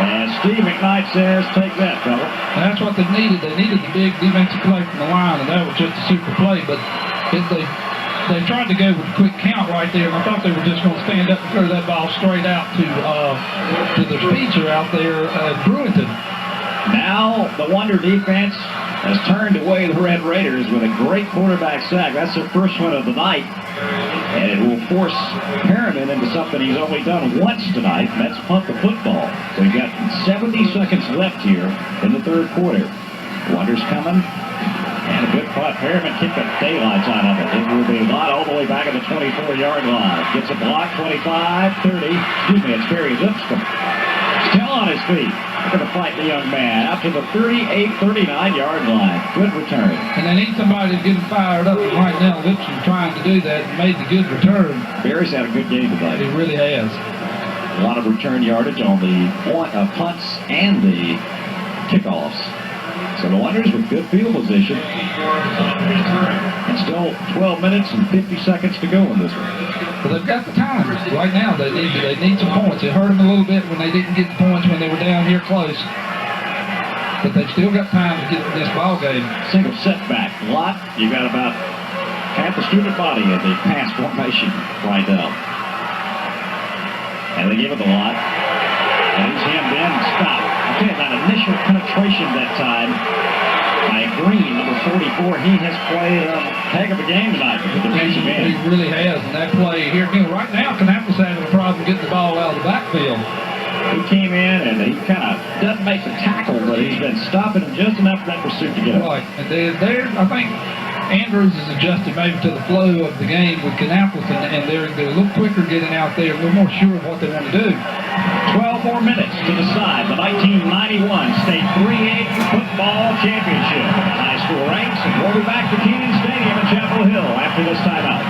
And Steve McKnight says, take that, fella. That's what they needed. They needed the big defensive play from the line, and that was just a super play. But they tried to go with a quick count right there, and I thought they were just going to stand up and throw that ball straight out to the feature out there at Brewington. Now the Wonder defense has turned away the Red Raiders with a great quarterback sack. That's their first one of the night. And it will force Perriman into something he's only done once tonight, and that's punt the football. So we've got 70 seconds left here in the 3rd quarter. Wonder's coming. And a good punt. Perriman kicked the daylights out of it. It will be a lot all the way back at the 24-yard line. Gets a block, 25, 30. Excuse me, it's Barry Lipscomb. Still on his feet. Going to fight the young man out to the 38-39-yard line. Good return. And they need somebody to get him fired up. And right now, Lipscomb trying to do that and made the good return. Barry's had a good game tonight. He really has. A lot of return yardage on the punts and the kickoffs. So the Wonders with good field position. And still 12 minutes and 50 seconds to go in this one. But they've got the time right now. They need some points. It hurt them a little bit when they didn't get the points when they were down here close. But they've still got time to get this ball game. Single setback. Lott, you got about half the student body in the pass formation right now. And they give it to Lott. And he's hemmed in and stopped. Okay, that initial penetration that time by Green, number 44. He has played a heck of a game tonight with the defensive end. He really has. And that play here, right now, Kannapolis having a problem getting the ball out of the backfield. He came in and he kind of doesn't make the tackle, but he's been stopping him just enough for that pursuit to get him. Right. And I think Andrews has adjusted maybe to the flow of the game with Kannapolis, and they're a little quicker getting out there, a little more sure of what they want to do. 12 more minutes to decide the 1991 State 3A Football Championship. The high school ranks, and we'll be back to Kenan Stadium in Chapel Hill after this timeout.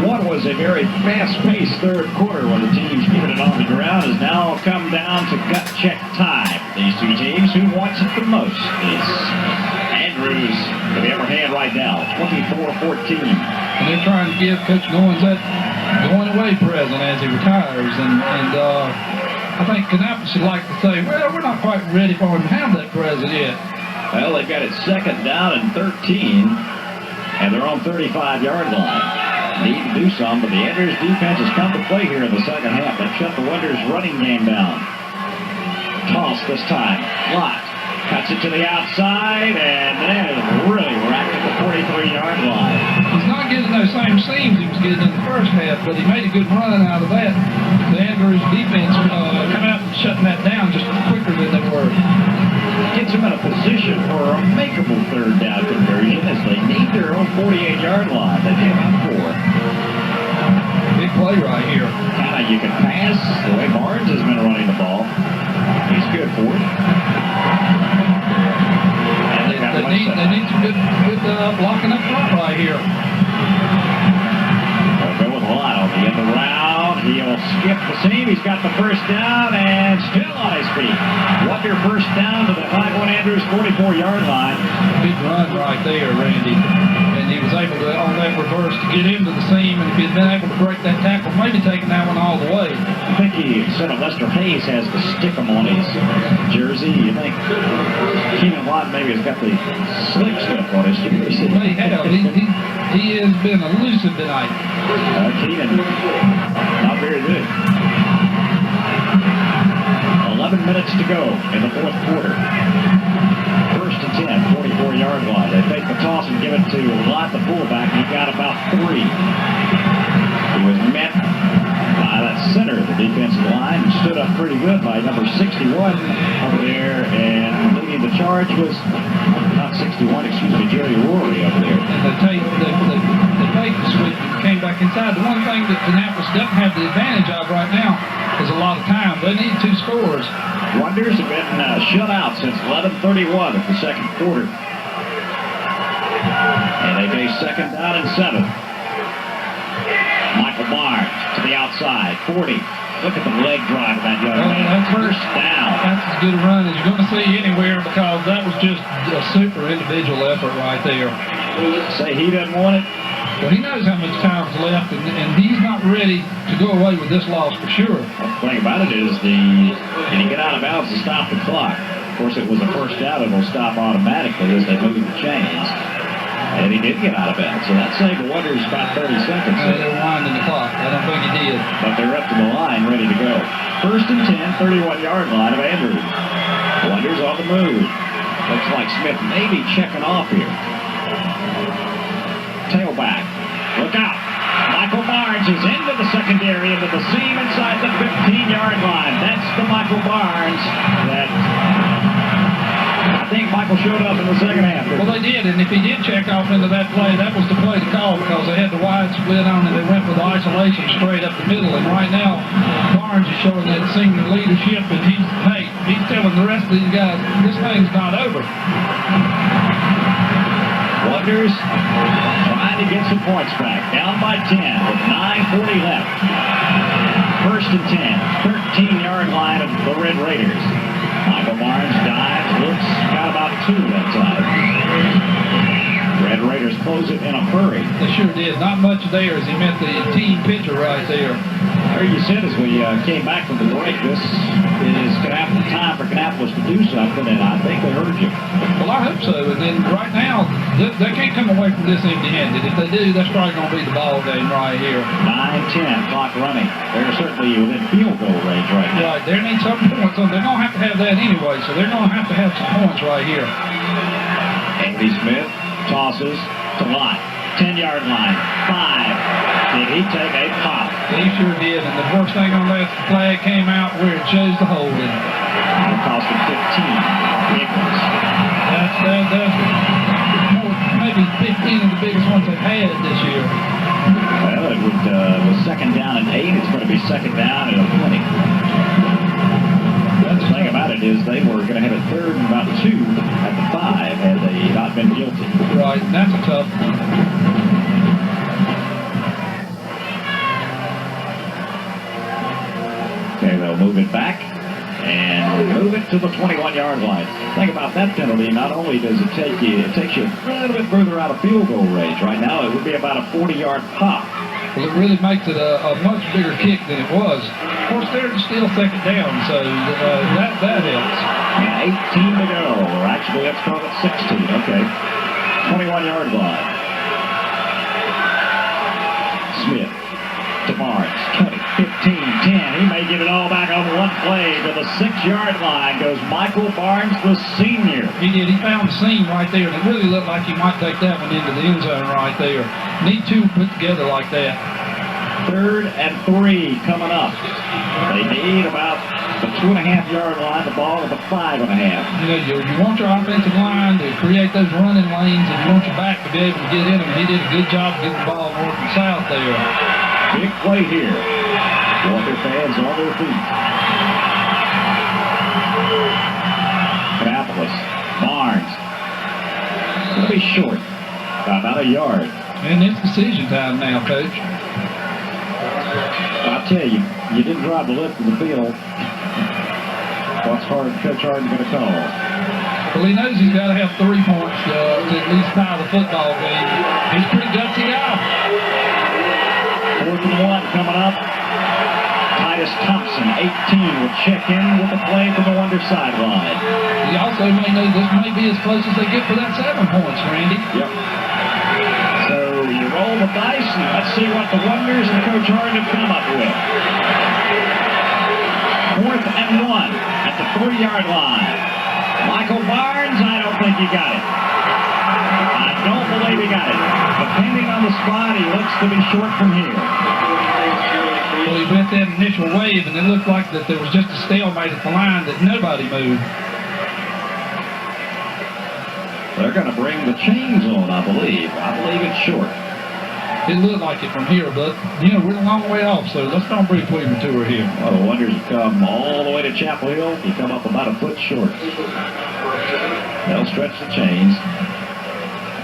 What was a very fast-paced third quarter when the teams keeping it on the ground has now come down to gut check time. These two teams, who wants it the most? Is Andrews in the upper hand right now, 24-14. And they're trying to give Coach Goins that going-away present as he retires. And I think Kannapolis would like to say, well, we're not quite ready for him to have that present yet. Well, they've got it second down and 13, and they're on 35-yard line. Need to do some, but the Andrews defense has come to play here in the second half. They've shut the Wonders running game down. Toss this time. Lott cuts it to the outside, and then really racked at the 43-yard line. He's not getting those same seams he was getting in the first half, but he made a good run out of that. The Andrews defense come out and shutting that down just quicker than they were. Gets them in a position for a makeable third down conversion as they need their own 48-yard line. They came out for. Big play right here. Kind of you can pass the way Barnes has been running the ball. He's good for it. And they need some good blocking up front right here. They'll go with Lott on the end around. He'll skip the seam. He's got the first down and still on his feet. Wonder first down to the 5-1 Andrews 44-yard line. Big run right there, Randy. And he was able to, on that reverse, to get into the seam. And if he had been able to break that tackle, maybe taking that one all the way. I think he said Lester Hayes has the stickum on his jersey. You think Keenan Lott maybe has got the slick stuff on his jersey? He has. He has been elusive tonight. Keenan, not very good. 11 minutes to go in the fourth quarter. First and 10, 44-yard line. They take the toss and give it to Lott, the fullback. He got about 3. He was met by that center of the defensive line and stood up pretty good by number 61 over there. And leading the charge was not 61, excuse me, Jerry Rory over there. And they take the sweep and came back inside. The one thing that Kannapolis doesn't have the advantage of right now is a lot of time. They need 2 scores. Wonders have been shut out since 11:31 of the second quarter. And they face second down and 7. Michael Barnes to the outside, 40. Look at the leg drive of that young man. That's first down. That's as good a run as you're going to see anywhere because that was just a super individual effort right there. Say he doesn't want it. Well, he knows how much time's left, and he's not ready to go away with this loss for sure. The thing about it is can he get out of bounds to stop the clock? Of course, it was a first down. It will stop automatically as they move the chains. And he did get out of bounds, so that saved the Wonders about 30 seconds. They're winding the clock. I don't think he did. But they're up to the line, ready to go. First and 10, 31-yard line of Andrews. Wonders on the move. Looks like Smith may be checking off here. Tailback. Look out. Michael Barnes is into the secondary, into the seam inside the 15-yard line. That's the Michael Barnes that I think Michael showed up in the second half. Well, they did, and if he did check off into that play, that was the play to call because they had the wide split on and they went with the isolation straight up the middle. And right now, Barnes is showing that senior leadership, and he's telling the rest of these guys, this thing's not over. Wonders trying to to get some points back. Down by 10 with 9:40 left. First and 10, 13-yard line of the Red Raiders. Michael Barnes dives, looks, got about 2 that time. Red Raiders close it in a hurry. They sure did. Not much there as he met the team pitcher right there. There you said as we came back from the break, this is time for Kannapolis to do something, and I think they heard you. Well, I hope so. And then right now, they can't come away from this empty-handed. If they do, that's probably going to be the ball game right here. 9-10, clock running. They're certainly within field goal range right now. Right, they need some points. So they're going to have that anyway, so they're going to have some points right here. Andy Smith tosses to Lott. 10-yard line. 5. Did he take a pop? He sure did. And the first thing on that flag came out where it shows the holding. It cost him 15. Nichols. That's maybe 15 of the biggest ones they've had this year. Well, it was second down and 8. It's going to be second down and 20. The thing about it is they were going to have a third and about 2 at the 5 had they not been guilty. Right, and that's a tough one. Okay, they'll move it back and move it to the 21-yard line. Think about that penalty. Not only does it takes you a little bit further out of field goal range. Right now, it would be about a 40-yard pop. Well, it really makes it a much bigger kick than it was. Of course, they're still second down, so that helps. And 18 to go. Or actually, let's call it 16. Okay. 21-yard line. Smith to Barnes. 20, 15, 10. He may get it all back on one play. To the 6-yard line goes Michael Barnes, the senior. He did. He found the seam right there, and it really looked like he might take that one into the end zone right there. Need 2 put together like that. 3rd and 3 coming up. They need about the 2.5-yard line, the ball at the 5.5. You want your offensive line to create those running lanes, and you want your back to be able to get in them. He did a good job getting the ball north and south there. Big play here. Walker fans on their feet. Kannapolis. Barnes. Going to be short. By about a yard. And it's decision time now, Coach. I'll tell you, you didn't drive the left of the field. What's Coach Harden going to call? Well, he knows he's got to have 3 points to at least tie the football game. He's a pretty gutsy guy. 4th and 1 coming up. Titus Thompson, 18, will check in with the play from the Wonder sideline. He also may know this may be as close as they get for that 7 points, Randy. Yep. So you roll the dice, and let's see what the Wonders and Coach Harden have come up with. 4th and 1 at the 3-yard line. Michael Barnes, I don't think he got it. I don't believe he got it. Depending on the spot, he looks to be short from here. Well, he went that initial wave, and it looked like that there was just a stalemate at the line that nobody moved. They're going to bring the chains on, I believe. I believe it's short. It looked like it from here, but, we're a long way off, so let's don't be premature here. Well, the Wonders have come all the way to Chapel Hill. You come up about a foot short. They'll stretch the chains.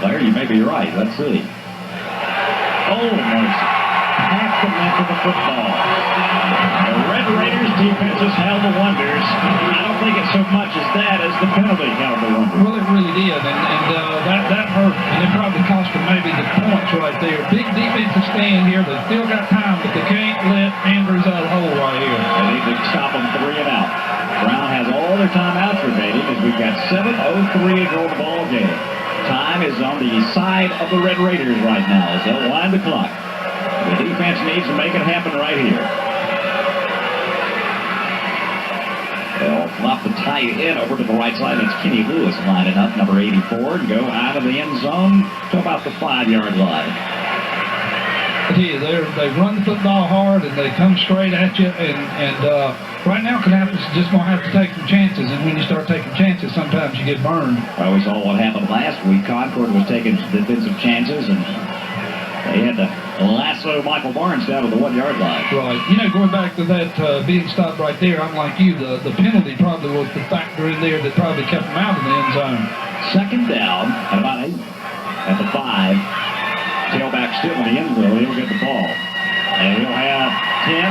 Larry, you may be right. Let's see. Oh, mercy. Half the length of the football. The Red Raiders defense has held the Wonders. I don't think it's so much as that as the penalty held the Wonders. Well, it really did, and that hurt, and it probably cost them maybe the points right there. Big defensive stand here. They still got time, but they can't let Andrews out of the hole right here. They need to stop them 3 and out. Brown has all their timeouts remaining as we've got 7:03 to go in the ball game. Time is on the side of the Red Raiders right now as they'll wind the clock. The defense needs to make it happen right here. They'll flop the tight end over to the right side. It's Kenny Lewis lining up, number 84, and go out of the end zone to about the 5-yard line. They run the football hard, and they come straight at you, and right now Kannapolis is just going to have to take some chances, and when you start taking chances, sometimes you get burned. Well, we saw what happened last week. Concord was taking defensive chances, and they had to lasso Michael Barnes down to the 1-yard line. Right. Going back to that being stopped right there, I'm like you, the penalty probably was the factor in there that probably kept them out of the end zone. Second down at about 8 at the 5. Tailback Jacksonville, he'll get the ball. And he'll have 10,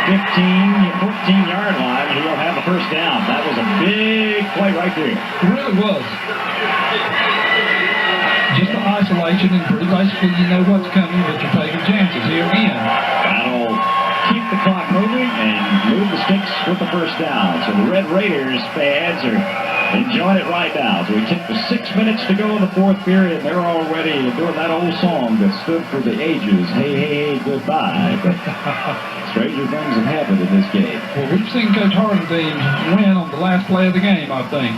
15, 14-yard line, and he'll have the first down. That was a big play right there. It really was. Just the isolation, and pretty basically you know what's coming, but you're taking chances here again. That'll keep the clock moving and move the sticks with the first down. So the Red Raiders fans are enjoying it right now. So we kick with 6 minutes to go in the fourth period. They're already doing that old song that stood for the ages. Hey, hey, hey, goodbye. But stranger things have happened in this game. Well, we've seen Coach Harden teams win on the last play of the game, I think.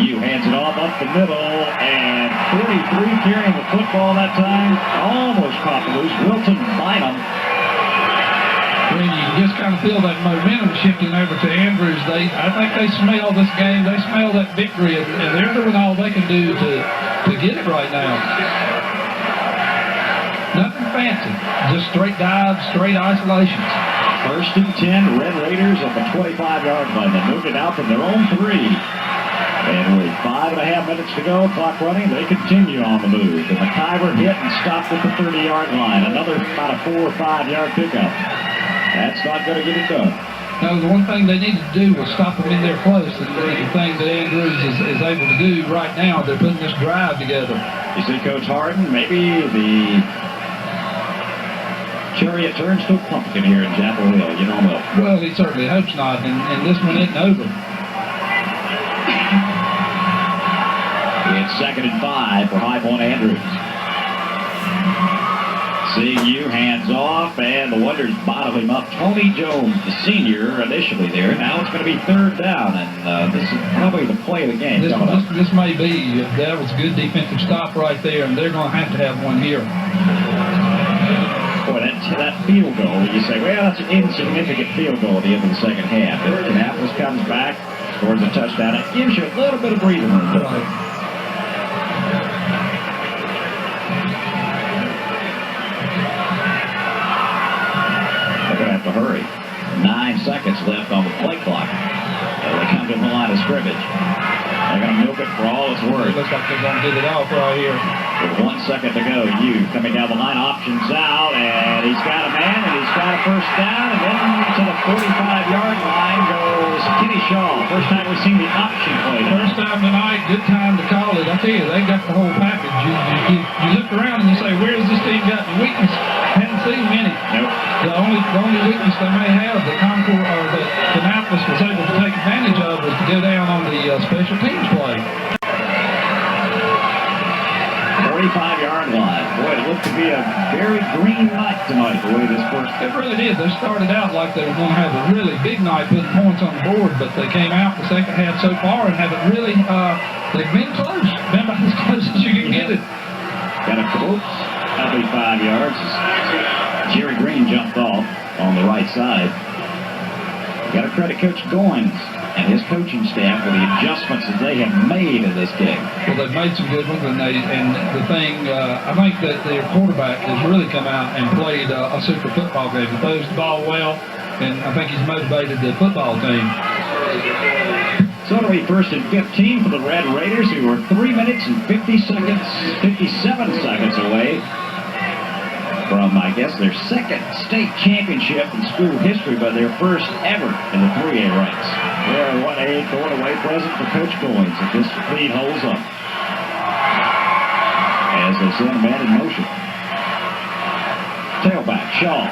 You hands it off up the middle, and 43 carrying the football that time. Almost caught the loose. Wilton Bynum. When you just kind of feel that momentum shifting over to Andrews, I think they smell this game. They smell that victory, and they're doing all they can do to get it right now. Nothing fancy, just straight dives, straight isolations. 1st and 10, Red Raiders at the 25-yard line. They moved it out from their own 3. And with 5.5 minutes to go, clock running, they continue on the move. The McIver hit and stopped at the 30-yard line. Another about a 4 or 5-yard pickup. That's not going to get it done. No, the one thing they needed to do was stop them in there close. And the thing that Andrews is able to do right now, they're putting this drive together. You see Coach Harden, maybe the chariot turns to a pumpkin here in Chapel Hill. You don't know. Well, he certainly hopes not, and this one isn't over. It's 2nd and 5 for High Point Andrews. Seeing you, hands off, and the Wonders bottle him up. Tony Jones, the senior, initially there. Now it's going to be 3rd down, and this is probably the play of the game. This may be. That was a good defensive stop right there, and they're going to have one here. Boy, that field goal, you say, well, that's an insignificant field goal at the end of the second half. But Kannapolis comes back, scores a touchdown. It gives you a little bit of breathing room. Right. To hurry. 9 seconds left on the play clock. They come to the line of scrimmage. They're going to milk it for all it's worth. It looks like they're going to get it off right here. With 1 second to go, you coming down the line, options out, and he's got a man, and he's got a first down, and then to the 45-yard line goes Kenny Shaw. First time we've seen the option play. First time tonight, good time to call it. I tell you, they got the whole package. You look around and you say, where has this team got the weakness? Haven't seen many. Nope. The only weakness they may have that Concord or that Kannapolis was able to take advantage of was to go down on the special teams play. 45-yard line. Boy, it looked to be a very green night tonight, the way this first... It really did. They started out like they were going to have a really big night putting points on the board, but they came out the second half so far and haven't really... they've been close. Been about as close as you can get it. Got a close. That'll be 5 yards. Jerry Green jumped off on the right side. Got to credit Coach Goins and his coaching staff for the adjustments that they have made in this game. Well, they've made some good ones, and the thing, I think that their quarterback has really come out and played a super football game. He throws the ball well, and I think he's motivated the football team. So it'll be 1st and 15 for the Red Raiders, who are 3 minutes and 57 seconds away from, I guess, their 2nd state championship in school history, but their first ever in the 3A ranks. Well, what a going-away present for Coach Goins if this lead holds up. As they send a man in motion. Tailback, Shaw.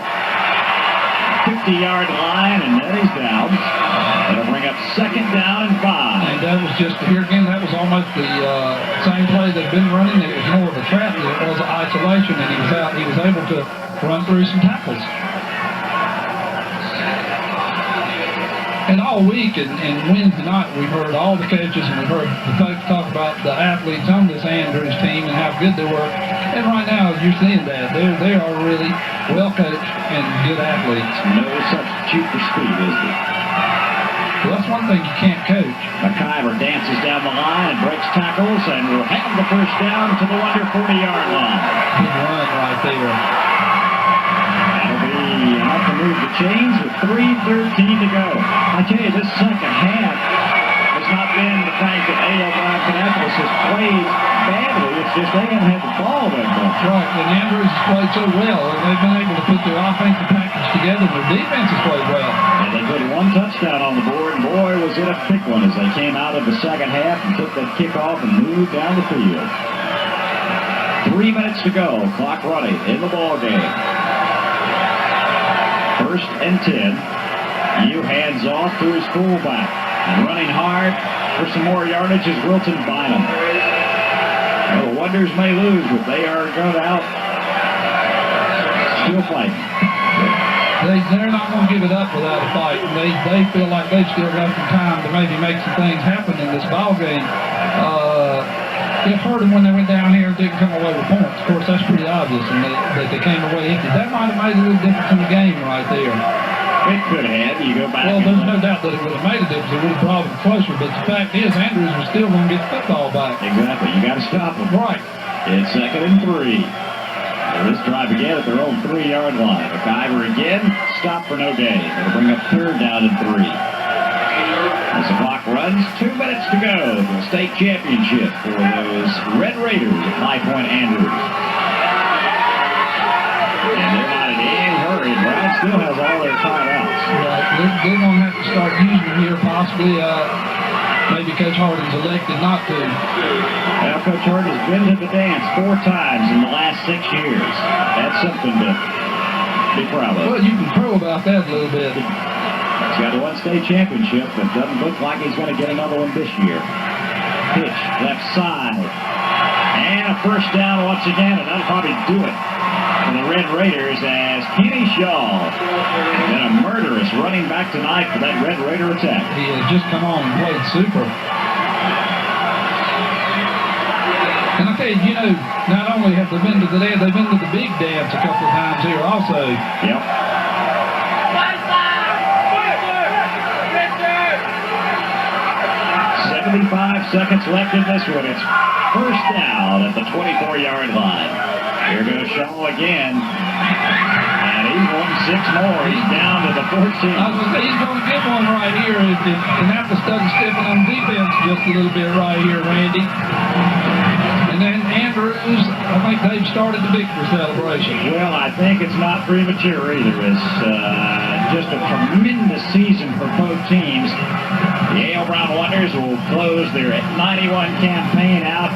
50-yard line, and then he's down. That'll bring up 2nd down and 5. And that was just, here again, that was almost the same play they've been running. It was more of a trap than it was an isolation, and he was able to run through some tackles. And all week and Wednesday night, we've heard all the coaches and we've heard the folks talk about the athletes on this Andrews team and how good they were. And right now, you're seeing that. They are really well coached and good athletes. No substitute for speed, is there? Well, that's one thing you can't coach. McIver dances down the line and breaks tackles and will have the first down to the under 40-yard line. Good run right there. That'll be enough to move the chains with 3:13 to go. I tell you, this second half has not been the fact that A.L. Kannapolis has played badly. It's just they haven't had the ball that much. Right, and Andrews has played so well, and they've been able to put their offensive package together, and their defense has played well. And they put one touchdown on the board, and boy, was it a quick one as they came out of the second half and took that kickoff and moved down the field. 3 minutes to go, clock running in the ball game. 1st and 10. You hands off to his fullback. And running hard for some more yardage is Wilton Bynum. The Wonders may lose, but they are going out still fighting. They're not going to give it up without a fight. They feel like they've still got some time to maybe make some things happen in this ball game. It hurt them when they went down here and didn't come away with points. Of course, that's pretty obvious, and that they came away empty. That might have made a little difference in the game right there. It could have. You go back. Well, there's no doubt that it would have made a difference. It would have brought them closer. But the fact is, Andrews was still going to get the football back. Exactly. You got to stop them. Right. It's 2nd and 3. This drive again at their own 3-yard line. McIver again, stop for no gain. It'll bring up 3rd down and 3. As the clock runs, 2 minutes to go. The state championship for those Red Raiders at High Point Andrews. And they're not in any hurry. Brown still has all their timeouts. Right. They're going to have to start using them here, possibly. Maybe Coach Harding's elected not to. Well, Coach Harding's been to the dance 4 times in the last 6 years. That's something to be proud of. Well, you can crow about that a little bit. He's got one state championship, but doesn't look like he's going to get another one this year. Pitch, left side. And a 1st down once again, and that'll probably do it for the Red Raiders as Kenny Shaw been a murderous running back tonight for that Red Raider attack. He has just come on and played super. And I tell you, not only have they been to the dance, they've been to the big dance a couple of times here also. Yep. 75 seconds left in this one. It's 1st down at the 24-yard line. Here goes Shaw again. And he's won 6 more. He's down to the 14. I was going to say, he's going to get one right here if Annapolis doesn't step in on defense just a little bit right here, Randy. And then Andrews, I think they've started the victory celebration. Well, I think it's not premature either. It's just a tremendous season for both teams. The A.L. Brown Wonders will close their 91 campaign out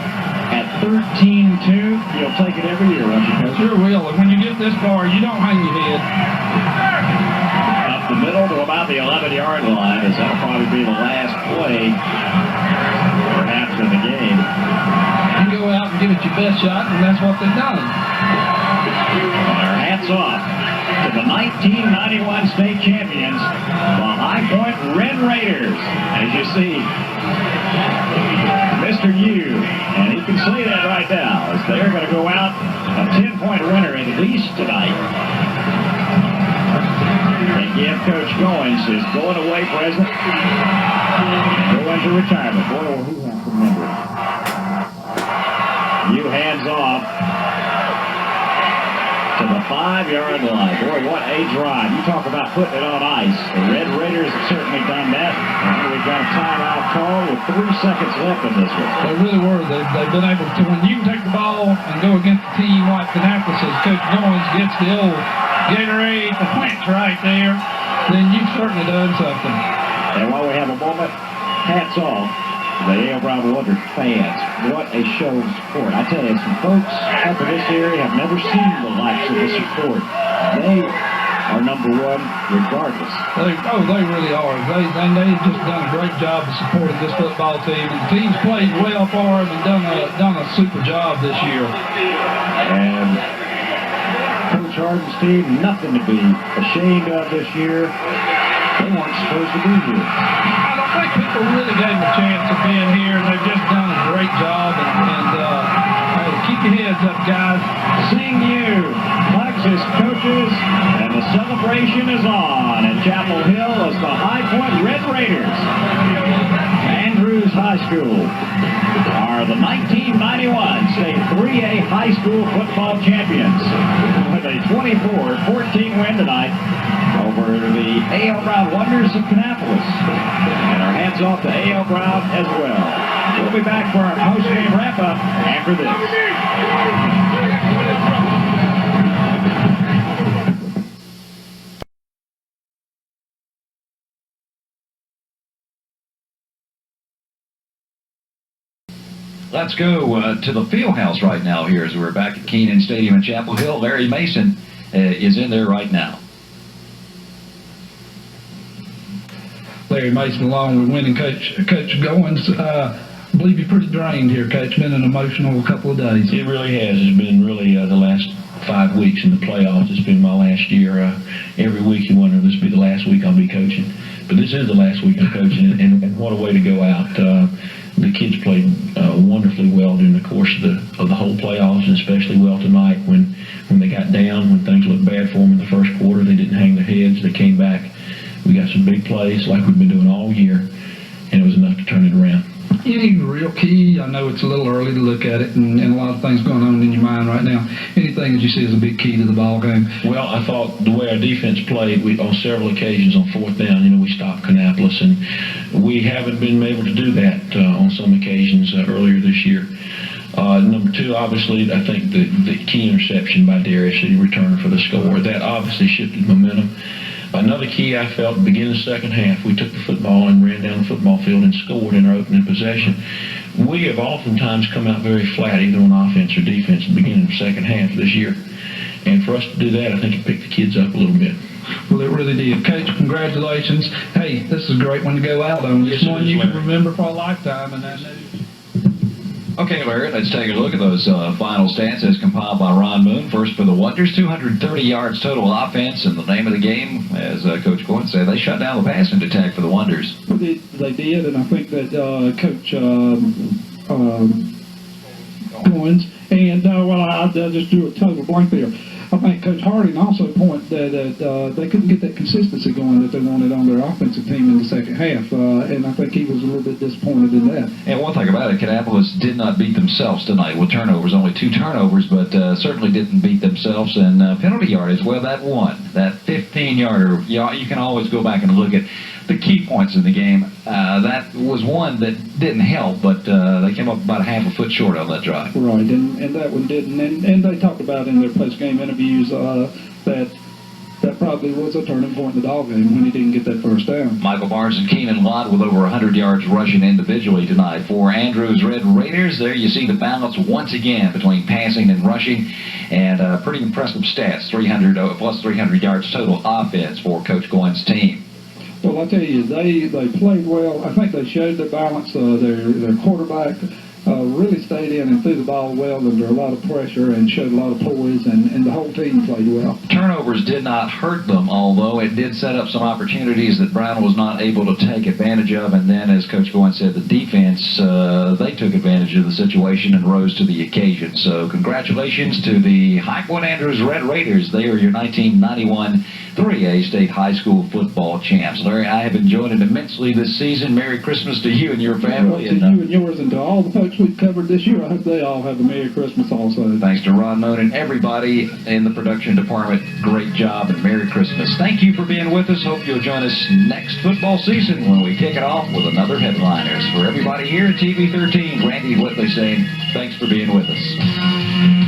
at 13-2. You'll take it every year, won't you, Coach? Sure will. And when you get this far, you don't hang your head. Up the middle to about the 11-yard line, as that'll probably be the last play, perhaps, in the game. You go out and give it your best shot, and that's what they've done. Our hats off to the 1991 state champions, the High Point Red Raiders. As you see, Mr. U, and he can say that right now, as they're going to go out a 10-point winner at least tonight. And give Coach Goins his going-away present and go into retirement. Boy, will he have to remember it. U hands off to the 5-yard line. Boy, what a drive. You talk about putting it on ice. The Red Raiders have certainly done that. And we've got a timeout call with 3 seconds left in this one. They really were. They've been able to, when you can take the ball and go against a team like Annapolis, as Coach Goins gets the old Gatorade, the quench right there, then you've certainly done something. And while we have a moment, hats off to the A.L. Brown Wonders fans. What a show of support. I tell you, some folks up in this area have never seen the likes of this support. They are number one regardless. They really are. They've just done a great job of supporting this football team. And the team's played well for them and done a super job this year. And Coach Harding's team, nothing to be ashamed of this year. They weren't supposed to be here. I don't think people really gave them a chance of being here. They've just done a great job. And keep your heads up, guys. Sing you, Texas coaches, and the celebration is on at Chapel Hill as the High Point Red Raiders. Andrews Andrews High School are the 1991 State 3A High School football champions with a 24-14 win tonight over the A.L. Brown Wonders of Kannapolis. And our hats off to A.L. Brown as well. We'll be back for our post-game wrap-up after this. Let's go to the field house right now here as we're back at Kenan Stadium in Chapel Hill. Larry Mason is in there right now. Larry Mason, along with winning Coach Goins, I believe you're pretty drained here, Coach. Been an emotional couple of days. It really has. It's been really the last 5 weeks in the playoffs. It's been my last year. Every week you wonder if this will be the last week I'll be coaching. But this is the last week I'm coaching, and what a way to go out. The kids played wonderfully well during the course of the whole playoffs, and especially well tonight when they got down, when things looked bad for them in the first quarter. They didn't hang their heads. They came back. We got some big plays like we've been doing all year, and it was enough to turn it around. Any real key? I know it's a little early to look at it, and a lot of things going on in your mind right now. Anything that you see as a big key to the ball game? Well, I thought the way our defense played, on several occasions on fourth down, we stopped Kannapolis, and we haven't been able to do that on some occasions earlier this year. Number two, obviously, I think the key interception by Darius that he returned for the score, that obviously shifted momentum. Another key I felt at the beginning of the second half, we took the football and ran down the football field and scored in our opening possession. We have oftentimes come out very flat, either on offense or defense, at the beginning of the second half this year. And for us to do that, I think it picked the kids up a little bit. Well, it really did. Coach, congratulations. Hey, this is a great one to go out on. This one you can remember for a lifetime, and that news. Okay, Larry, let's take a look at those final stats as compiled by Ron Moon. First for the Wonders, 230 yards total offense, and the name of the game, as Coach Goins said, they shut down the passing attack for the Wonders. They did, and I think that Coach Goins, and I'll just do a total blank there. I think Coach Harding also pointed that they couldn't get that consistency going that they wanted on their offensive team in the second half, and I think he was a little bit disappointed in that. And one thing about it, Kannapolis did not beat themselves tonight with turnovers, only 2 turnovers, but certainly didn't beat themselves. And penalty yardage, well, that 15-yarder, you can always go back and look at the key points in the game. That was one that didn't help, but they came up about a half a foot short on that drive. Right, and that one didn't. And they talked about in their post-game interviews that probably was a turning point in the ball game when he didn't get that first down. Michael Barnes and Keenan Lott with over 100 yards rushing individually tonight. For Andrews Red Raiders, there you see the balance once again between passing and rushing, and pretty impressive stats, plus 300 yards total offense for Coach Goins' team. Well, I tell you, they played well. I think they showed their balance. Their quarterback really stayed in and threw the ball well under a lot of pressure and showed a lot of poise, and the whole team played well. Turnovers did not hurt them, although it did set up some opportunities that Brown was not able to take advantage of. And then, as Coach Goins said, the defense, they took advantage of the situation and rose to the occasion. So congratulations to the High Point Andrews Red Raiders. They are your 1991 3A State High School football champs. Larry, I have enjoyed it immensely this season. Merry Christmas to you and your family. Well, to you and yours, and to all the folks we've covered this year, I hope they all have a Merry Christmas also. Thanks to Ron Moon and everybody in the production department. Great job and Merry Christmas. Thank you for being with us. Hope you'll join us next football season when we kick it off with another Headliners. For everybody here at TV 13, Randy Whitley saying thanks for being with us.